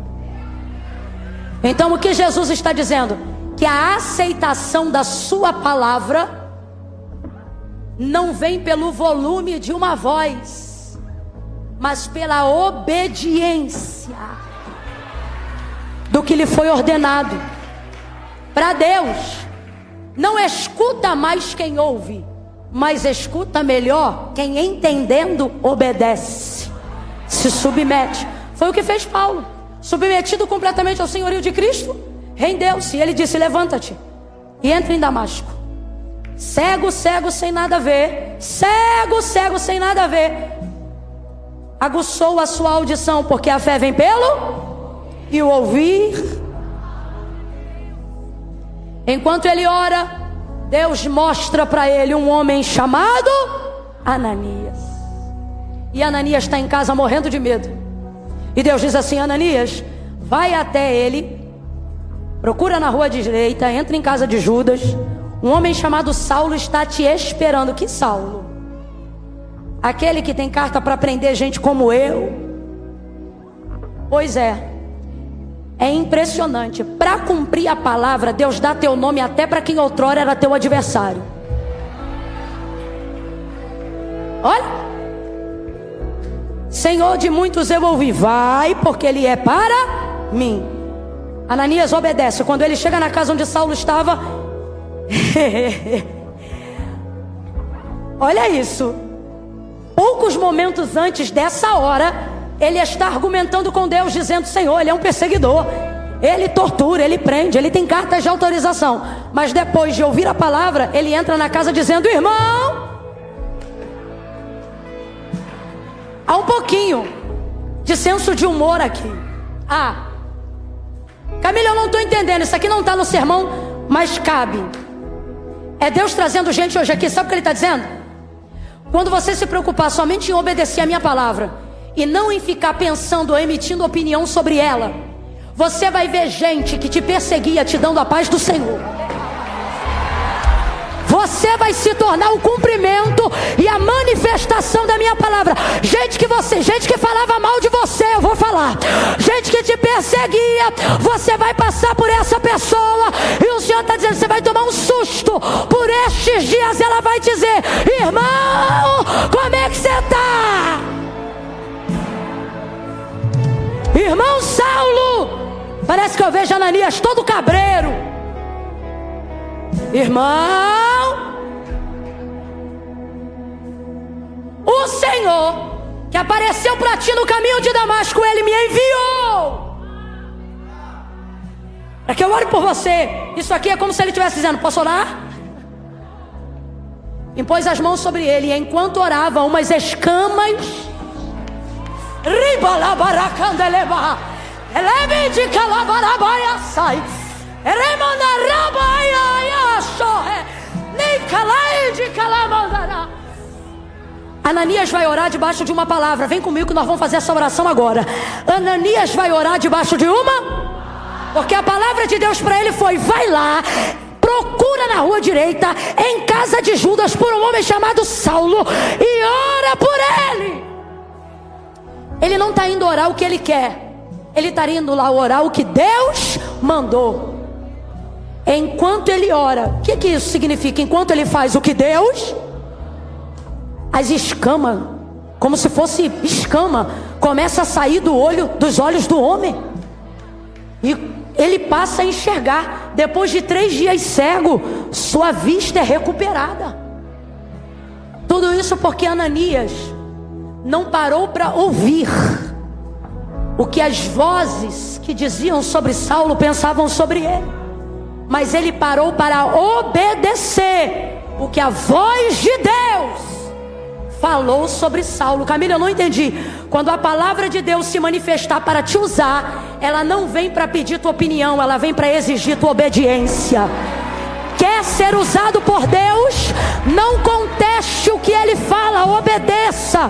Então o que Jesus está dizendo? Que a aceitação da sua palavra não vem pelo volume de uma voz, mas pela obediência do que lhe foi ordenado. Para Deus, não escuta mais quem ouve, mas escuta melhor quem entendendo obedece, se submete. Foi o que fez Paulo, submetido completamente ao senhorio de Cristo, rendeu-se. Ele disse, levanta-te e entra em Damasco. Cego sem nada a ver, cego sem nada a ver, aguçou a sua audição, porque a fé vem pelo e o ouvir. Enquanto ele ora, Deus mostra para ele um homem chamado Ananias. E Ananias está em casa morrendo de medo. E Deus diz assim, Ananias, vai até ele, procura na rua direita, entra em casa de Judas. Um homem chamado Saulo está te esperando. Que Saulo? Aquele que tem carta para prender gente como eu? Pois é. É impressionante. Para cumprir a palavra, Deus dá teu nome até para quem outrora era teu adversário. Olha. Senhor de muitos eu ouvi, vai, porque ele é para mim. Ananias obedece. Quando ele chega na casa onde Saulo estava, olha isso, poucos momentos antes dessa hora, ele está argumentando com Deus, dizendo: Senhor, ele é um perseguidor, ele tortura, ele prende, ele tem cartas de autorização. Mas depois de ouvir a palavra, ele entra na casa dizendo: irmão, há um pouquinho de senso de humor aqui. Camila, eu não estou entendendo, isso aqui não está no sermão, mas cabe. É Deus trazendo gente hoje aqui, sabe o que ele está dizendo? Quando você se preocupar somente em obedecer a minha palavra e não em ficar pensando ou emitindo opinião sobre ela, você vai ver gente que te perseguia te dando a paz do Senhor. Você vai se tornar o cumprimento e a manifestação da minha palavra. Gente que falava mal de você, eu vou falar. Gente que te perseguia, você vai passar por essa pessoa. E o Senhor está dizendo: você vai tomar um susto. Por estes dias ela vai dizer: irmão, como é que você está? Irmão Saulo. Parece que eu vejo Ananias todo cabreiro. Irmão, o Senhor que apareceu para ti no caminho de Damasco, Ele me enviou para que eu ore por você. Isso aqui é como se Ele estivesse dizendo: posso orar? Impôs as mãos sobre ele, e enquanto orava, umas escamas sai. Ananias vai orar debaixo de uma palavra. Vem comigo que nós vamos fazer essa oração agora. Ananias vai orar debaixo de uma, porque a palavra de Deus para ele foi: vai lá, procura na rua direita, em casa de Judas, por um homem chamado Saulo, e ora por ele. Ele não está indo orar o que ele quer, ele está indo lá orar o que Deus mandou. Enquanto ele ora, o que isso significa? Enquanto ele faz o que Deus, as escamas, como se fosse escama, começa a sair dos olhos do homem, e ele passa a enxergar. Depois de 3 dias cego, sua vista é recuperada. Tudo isso porque Ananias não parou para ouvir o que as vozes que diziam sobre Saulo pensavam sobre ele, mas ele parou para obedecer o que a voz de Deus falou sobre Saulo. Camila, eu não entendi. Quando a palavra de Deus se manifestar para te usar, ela não vem para pedir tua opinião, ela vem para exigir tua obediência. Quer ser usado por Deus? Não conteste o que Ele fala, obedeça.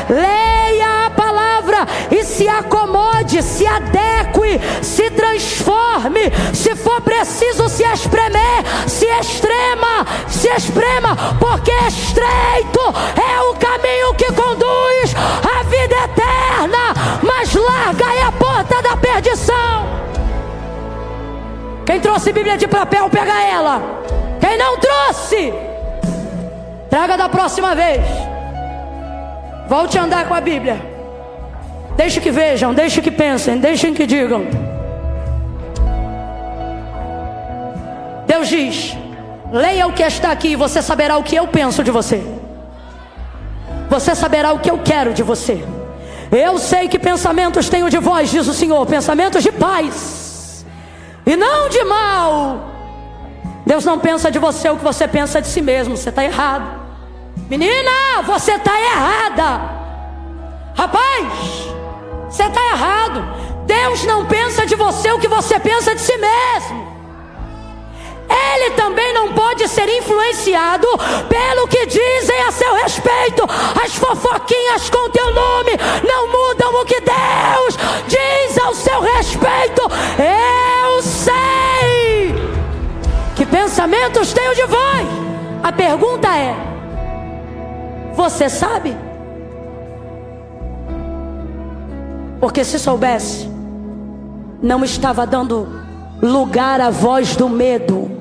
Leia a palavra e se acomode, se adeque, se transforme. Se for preciso se espremer, se esprema, porque estreito é o caminho que conduz à vida eterna, mas larga é a porta da perdição. Quem trouxe Bíblia de papel, pega ela. Quem não trouxe, traga da próxima vez. Volte a andar com a Bíblia. Deixe que vejam, deixe que pensem, deixem que digam. Deus diz: leia o que está aqui e você saberá o que eu penso de você. Você saberá o que eu quero de você. Eu sei que pensamentos tenho de vós, diz o Senhor, pensamentos de paz e não de mal. Deus não pensa de você o que você pensa de si mesmo. Você está errado. Menina, você está errada. Rapaz, você está errado. Deus não pensa de você o que você pensa de si mesmo. Ele também não pode ser influenciado pelo que dizem a seu respeito. As fofoquinhas com teu nome não mudam o que Deus diz ao seu respeito. Eu sei que pensamentos tenho de vós. A pergunta é: você sabe? Porque se soubesse, não estava dando lugar à voz do medo.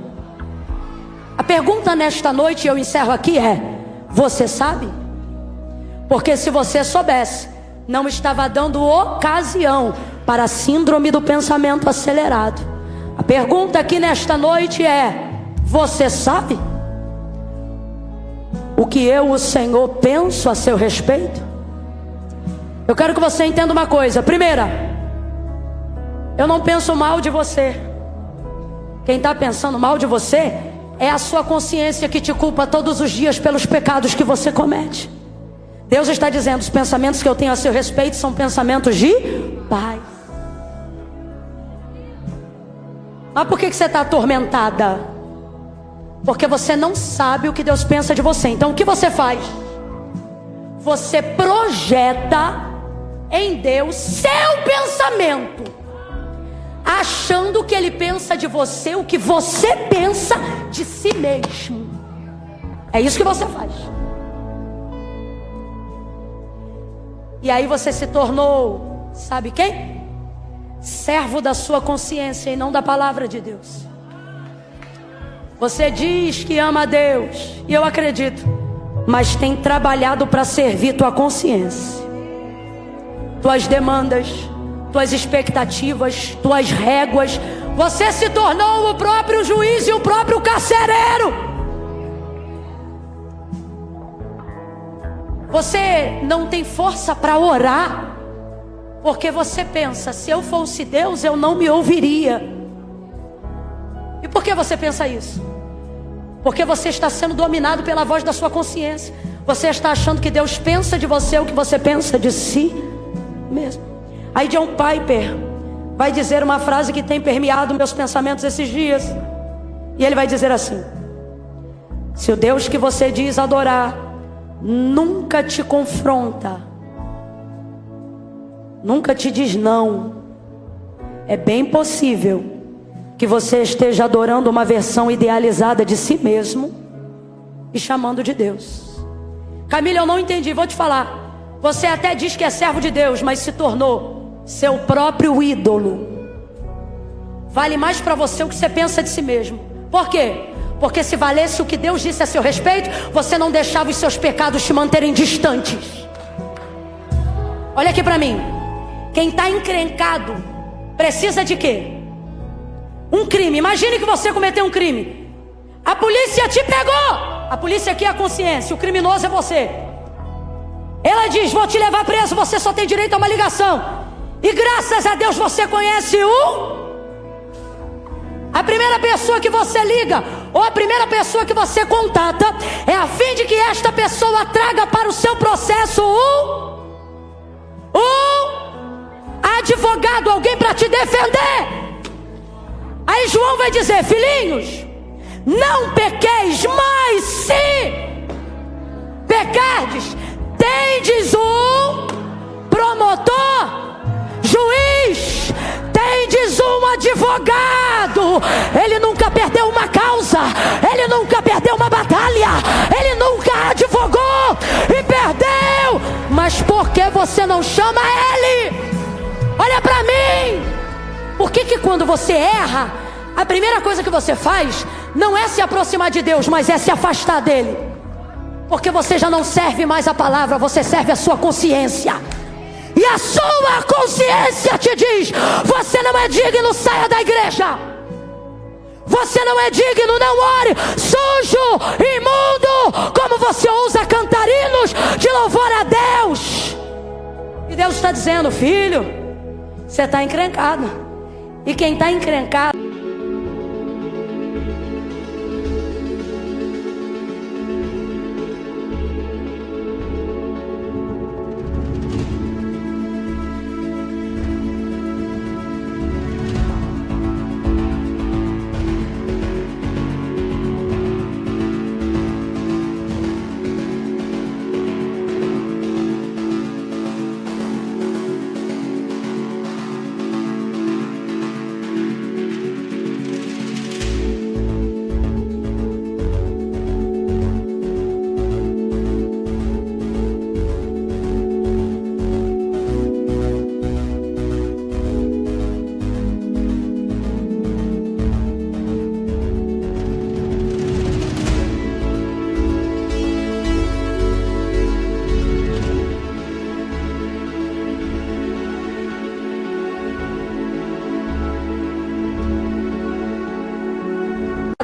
A pergunta nesta noite, eu encerro aqui, é: você sabe? Porque se você soubesse, não estava dando ocasião para a síndrome do pensamento acelerado. A pergunta aqui nesta noite é: você sabe o que eu, o Senhor, penso a seu respeito? Eu quero que você entenda uma coisa. Primeira, eu não penso mal de você. Quem está pensando mal de você é a sua consciência que te culpa todos os dias pelos pecados que você comete. Deus está dizendo: os pensamentos que eu tenho a seu respeito são pensamentos de paz. Mas por que você está atormentada? Porque você não sabe o que Deus pensa de você. Então o que você faz? Você projeta em Deus seu pensamento, achando que Ele pensa de você o que você pensa de si mesmo. É isso que você faz. E aí você se tornou, sabe quem? Servo da sua consciência e não da palavra de Deus. Você diz que ama a Deus, e eu acredito, mas tem trabalhado para servir tua consciência, tuas demandas, tuas expectativas, tuas réguas. Você se tornou o próprio juiz e o próprio carcereiro. Você não tem força para orar, porque você pensa: se eu fosse Deus, eu não me ouviria. E por que você pensa isso? Porque você está sendo dominado pela voz da sua consciência. Você está achando que Deus pensa de você o que você pensa de si mesmo. Aí John Piper vai dizer uma frase que tem permeado meus pensamentos esses dias. E ele vai dizer assim: se o Deus que você diz adorar nunca te confronta, nunca te diz não, é bem possível que você esteja adorando uma versão idealizada de si mesmo e chamando de Deus. Camila, eu não entendi, vou te falar. Você até diz que é servo de Deus, mas se tornou seu próprio ídolo. Vale mais para você o que você pensa de si mesmo. Por quê? Porque se valesse o que Deus disse a seu respeito, você não deixava os seus pecados te manterem distantes. Olha aqui para mim. Quem está encrencado precisa de quê? Um crime. Imagine que você cometeu um crime. A polícia te pegou. A polícia aqui é a consciência, o criminoso é você. Ela diz: vou te levar preso, você só tem direito a uma ligação. E graças a Deus você conhece a primeira pessoa que você liga, ou a primeira pessoa que você contata, é a fim de que esta pessoa traga para o seu processo advogado, alguém para te defender. Aí João vai dizer: filhinhos, não pequeis, mas se pecardes, tendes um promotor, juiz, tendes um advogado. Ele nunca perdeu uma causa, ele nunca perdeu uma batalha, ele nunca advogou e perdeu. Mas por que você não chama ele? Olha para mim. Por que quando você erra, a primeira coisa que você faz não é se aproximar de Deus, mas é se afastar dele? Porque você já não serve mais a palavra, você serve a sua consciência. E a sua consciência te diz: você não é digno, saia da igreja. Você não é digno, não ore. Sujo, imundo, como você ousa cantar hinos de louvor a Deus. E Deus está dizendo: filho, você está encrencado. E quem está encrencado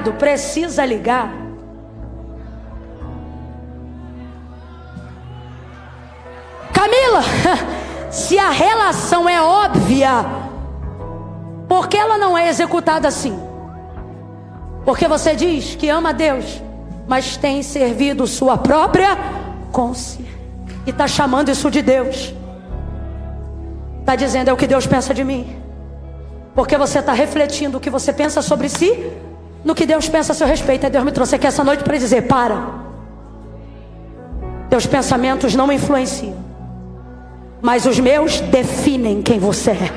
ligado precisa ligar. Camila, se a relação é óbvia, por que ela não é executada assim? Porque você diz que ama a Deus, mas tem servido sua própria consciência e está chamando isso de Deus. Está dizendo: é o que Deus pensa de mim. Porque você está refletindo o que você pensa sobre si no que Deus pensa a seu respeito. E Deus me trouxe aqui essa noite para dizer: para. Teus pensamentos não me influenciam, mas os meus definem quem você é.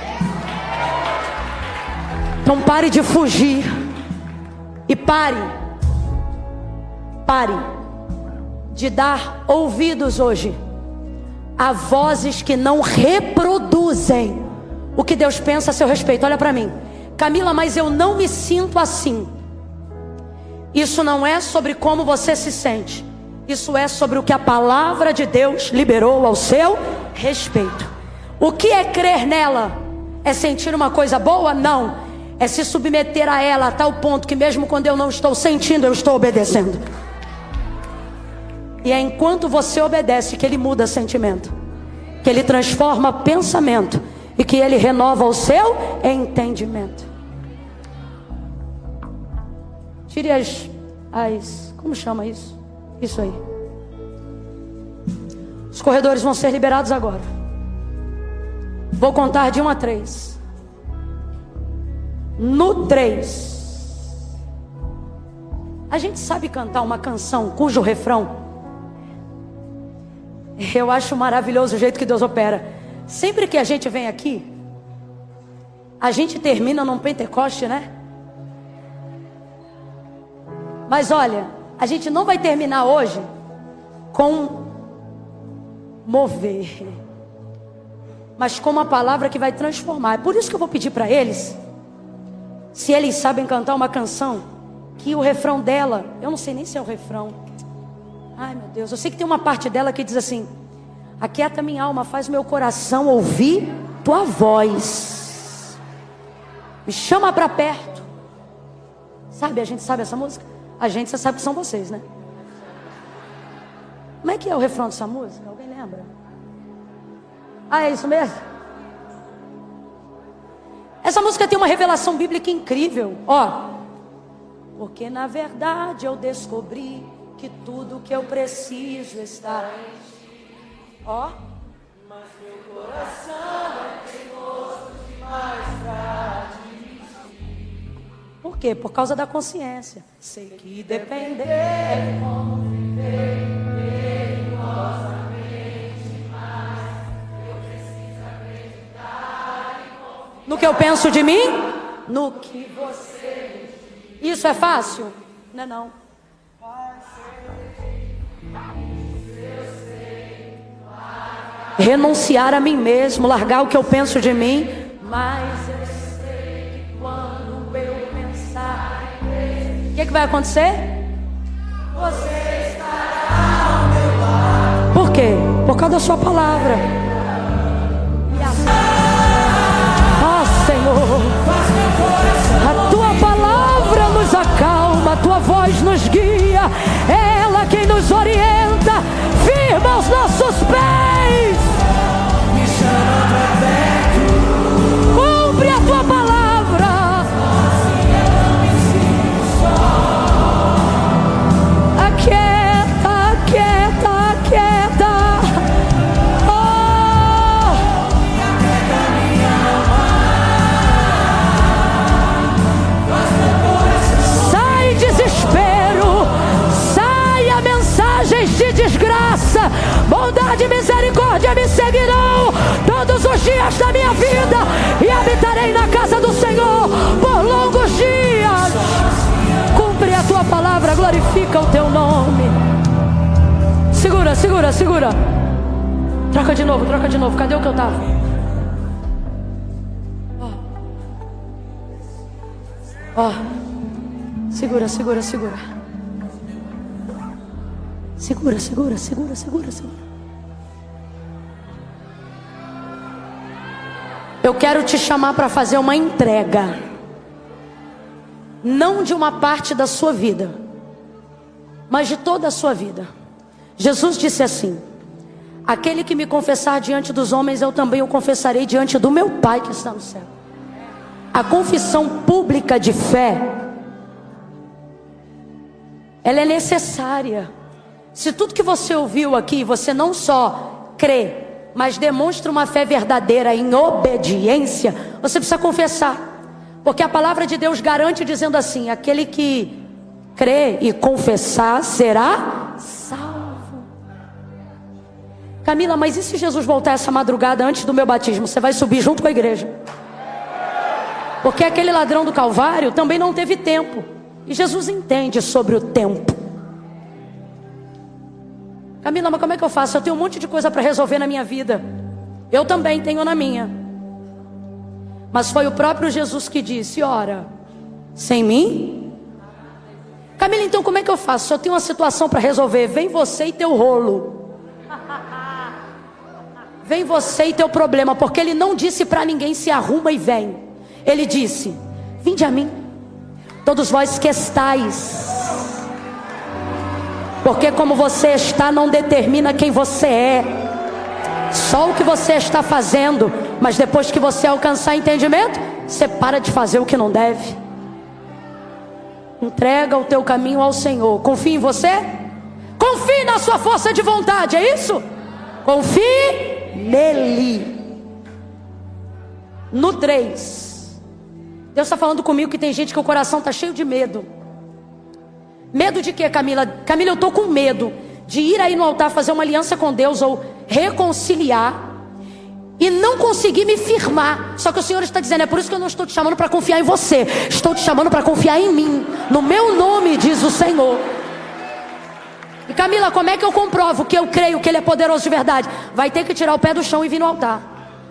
Então pare de fugir. E pare de dar ouvidos hoje a vozes que não reproduzem o que Deus pensa a seu respeito. Olha para mim: Camila, mas eu não me sinto assim. Isso não é sobre como você se sente. Isso é sobre o que a palavra de Deus liberou ao seu respeito. O que é crer nela? É sentir uma coisa boa? Não. É se submeter a ela a tal ponto que mesmo quando eu não estou sentindo, eu estou obedecendo. E é enquanto você obedece que ele muda sentimento, que ele transforma pensamento e que ele renova o seu entendimento. Tire as como chama isso? Isso aí. Os corredores vão ser liberados agora. Vou contar de 1 a 3. No 3, a gente sabe cantar uma canção cujo refrão, eu acho maravilhoso o jeito que Deus opera. Sempre que a gente vem aqui, a gente termina num Pentecoste, né? Mas olha, a gente não vai terminar hoje com mover, mas com uma palavra que vai transformar. É por isso que eu vou pedir para eles, se eles sabem cantar uma canção, que o refrão dela, eu não sei nem se é o refrão. Ai meu Deus, eu sei que tem uma parte dela que diz assim: aquieta minha alma, faz meu coração ouvir tua voz, me chama para perto. Sabe, a gente sabe essa música? A gente, você sabe que são vocês, né? Como é que é o refrão dessa música? Alguém lembra? Ah, é isso mesmo? Essa música tem uma revelação bíblica incrível. Ó, porque na verdade eu descobri que tudo que eu preciso está em ti. Ó, mas meu coração é teimoso demais pra ti. Por quê? Por causa da consciência. Sei que depender é como viver perigosamente, mas eu preciso acreditar e confiar. No que eu penso de mim? No que você diz. Isso é fácil? Não é não. Renunciar a mim mesmo, largar o que eu penso de mim. Mas eu sei que quando eu pensar em Deus, o que vai acontecer? Você estará ao meu lado. Por quê? Por causa da sua palavra. Senhor, a tua palavra nos acalma, a tua voz nos guia, é ela quem nos orienta, firma os nossos pés, me chama pra perto, cumpre a tua palavra, assim eu não me sinto só. Aquieta, aquieta, aquieta. De desgraça, bondade e misericórdia me seguirão todos os dias da minha vida, e habitarei na casa do Senhor por longos dias. Cumpre a tua palavra, glorifica o teu nome. Segura, segura, segura. Troca de novo, troca de novo. Cadê o que eu tava? Ó, segura, segura, segura. Segura, segura, segura, segura, segura. Eu quero te chamar para fazer uma entrega. não de uma parte da sua vida, mas de toda a sua vida. Jesus disse assim: aquele que me confessar diante dos homens, eu também o confessarei diante do meu Pai que está no céu. A confissão pública de fé, ela é necessária. Se tudo que você ouviu aqui, você não só crê, mas demonstra uma fé verdadeira em obediência, você precisa confessar. Porque a palavra de Deus garante dizendo assim: aquele que crê e confessar será salvo. Camila, mas e se Jesus voltar essa madrugada antes do meu batismo? Você vai subir junto com a igreja. Porque aquele ladrão do Calvário também não teve tempo. E Jesus entende sobre o tempo. Camila, mas como é que eu faço? Eu tenho um monte de coisa para resolver na minha vida. Eu também tenho na minha. Mas foi o próprio Jesus que disse: ora, sem mim? Camila, então como é que eu faço? Eu tenho uma situação para resolver. Vem você e teu rolo. Vem você e teu problema. Porque ele não disse para ninguém: se arruma e vem. Ele disse: vinde a mim, todos vós que estáis. Porque como você está não determina quem você é, só o que você está fazendo. Mas depois que você alcançar entendimento, você para de fazer o que não deve. Entrega o teu caminho ao Senhor. Confie em você. Confie na sua força de vontade, é isso? Confie nele. No 3, Deus está falando comigo que tem gente que o coração está cheio de medo. Medo de quê, Camila? Camila, eu estou com medo de ir aí no altar fazer uma aliança com Deus ou reconciliar e não conseguir me firmar. Só que o Senhor está dizendo: é por isso que eu não estou te chamando para confiar em você, estou te chamando para confiar em mim, no meu nome, diz o Senhor. E Camila, como é que eu comprovo que eu creio que Ele é poderoso de verdade? Vai ter que tirar o pé do chão e vir no altar.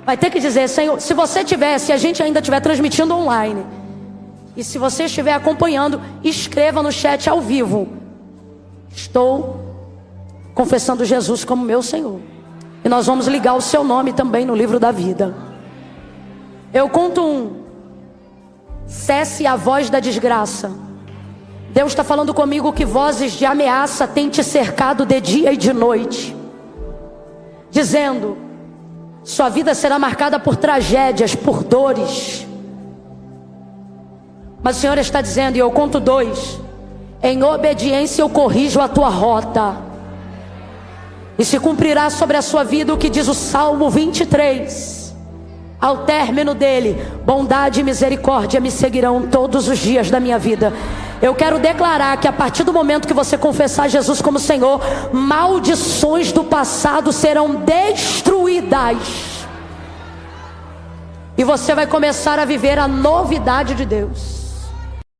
Vai ter que dizer: Senhor, se a gente ainda estiver transmitindo online, e se você estiver acompanhando, escreva no chat ao vivo: estou confessando Jesus como meu Senhor. E nós vamos ligar o seu nome também no livro da vida. Eu conto um. Cesse a voz da desgraça. Deus está falando comigo que vozes de ameaça têm te cercado de dia e de noite, dizendo: sua vida será marcada por tragédias, por dores. Mas o Senhor está dizendo, e eu conto 2: em obediência eu corrijo a tua rota. E se cumprirá sobre a sua vida o que diz o Salmo 23. Ao término dele, bondade e misericórdia me seguirão todos os dias da minha vida. Eu quero declarar que a partir do momento que você confessar Jesus como Senhor, maldições do passado serão destruídas. E você vai começar a viver a novidade de Deus.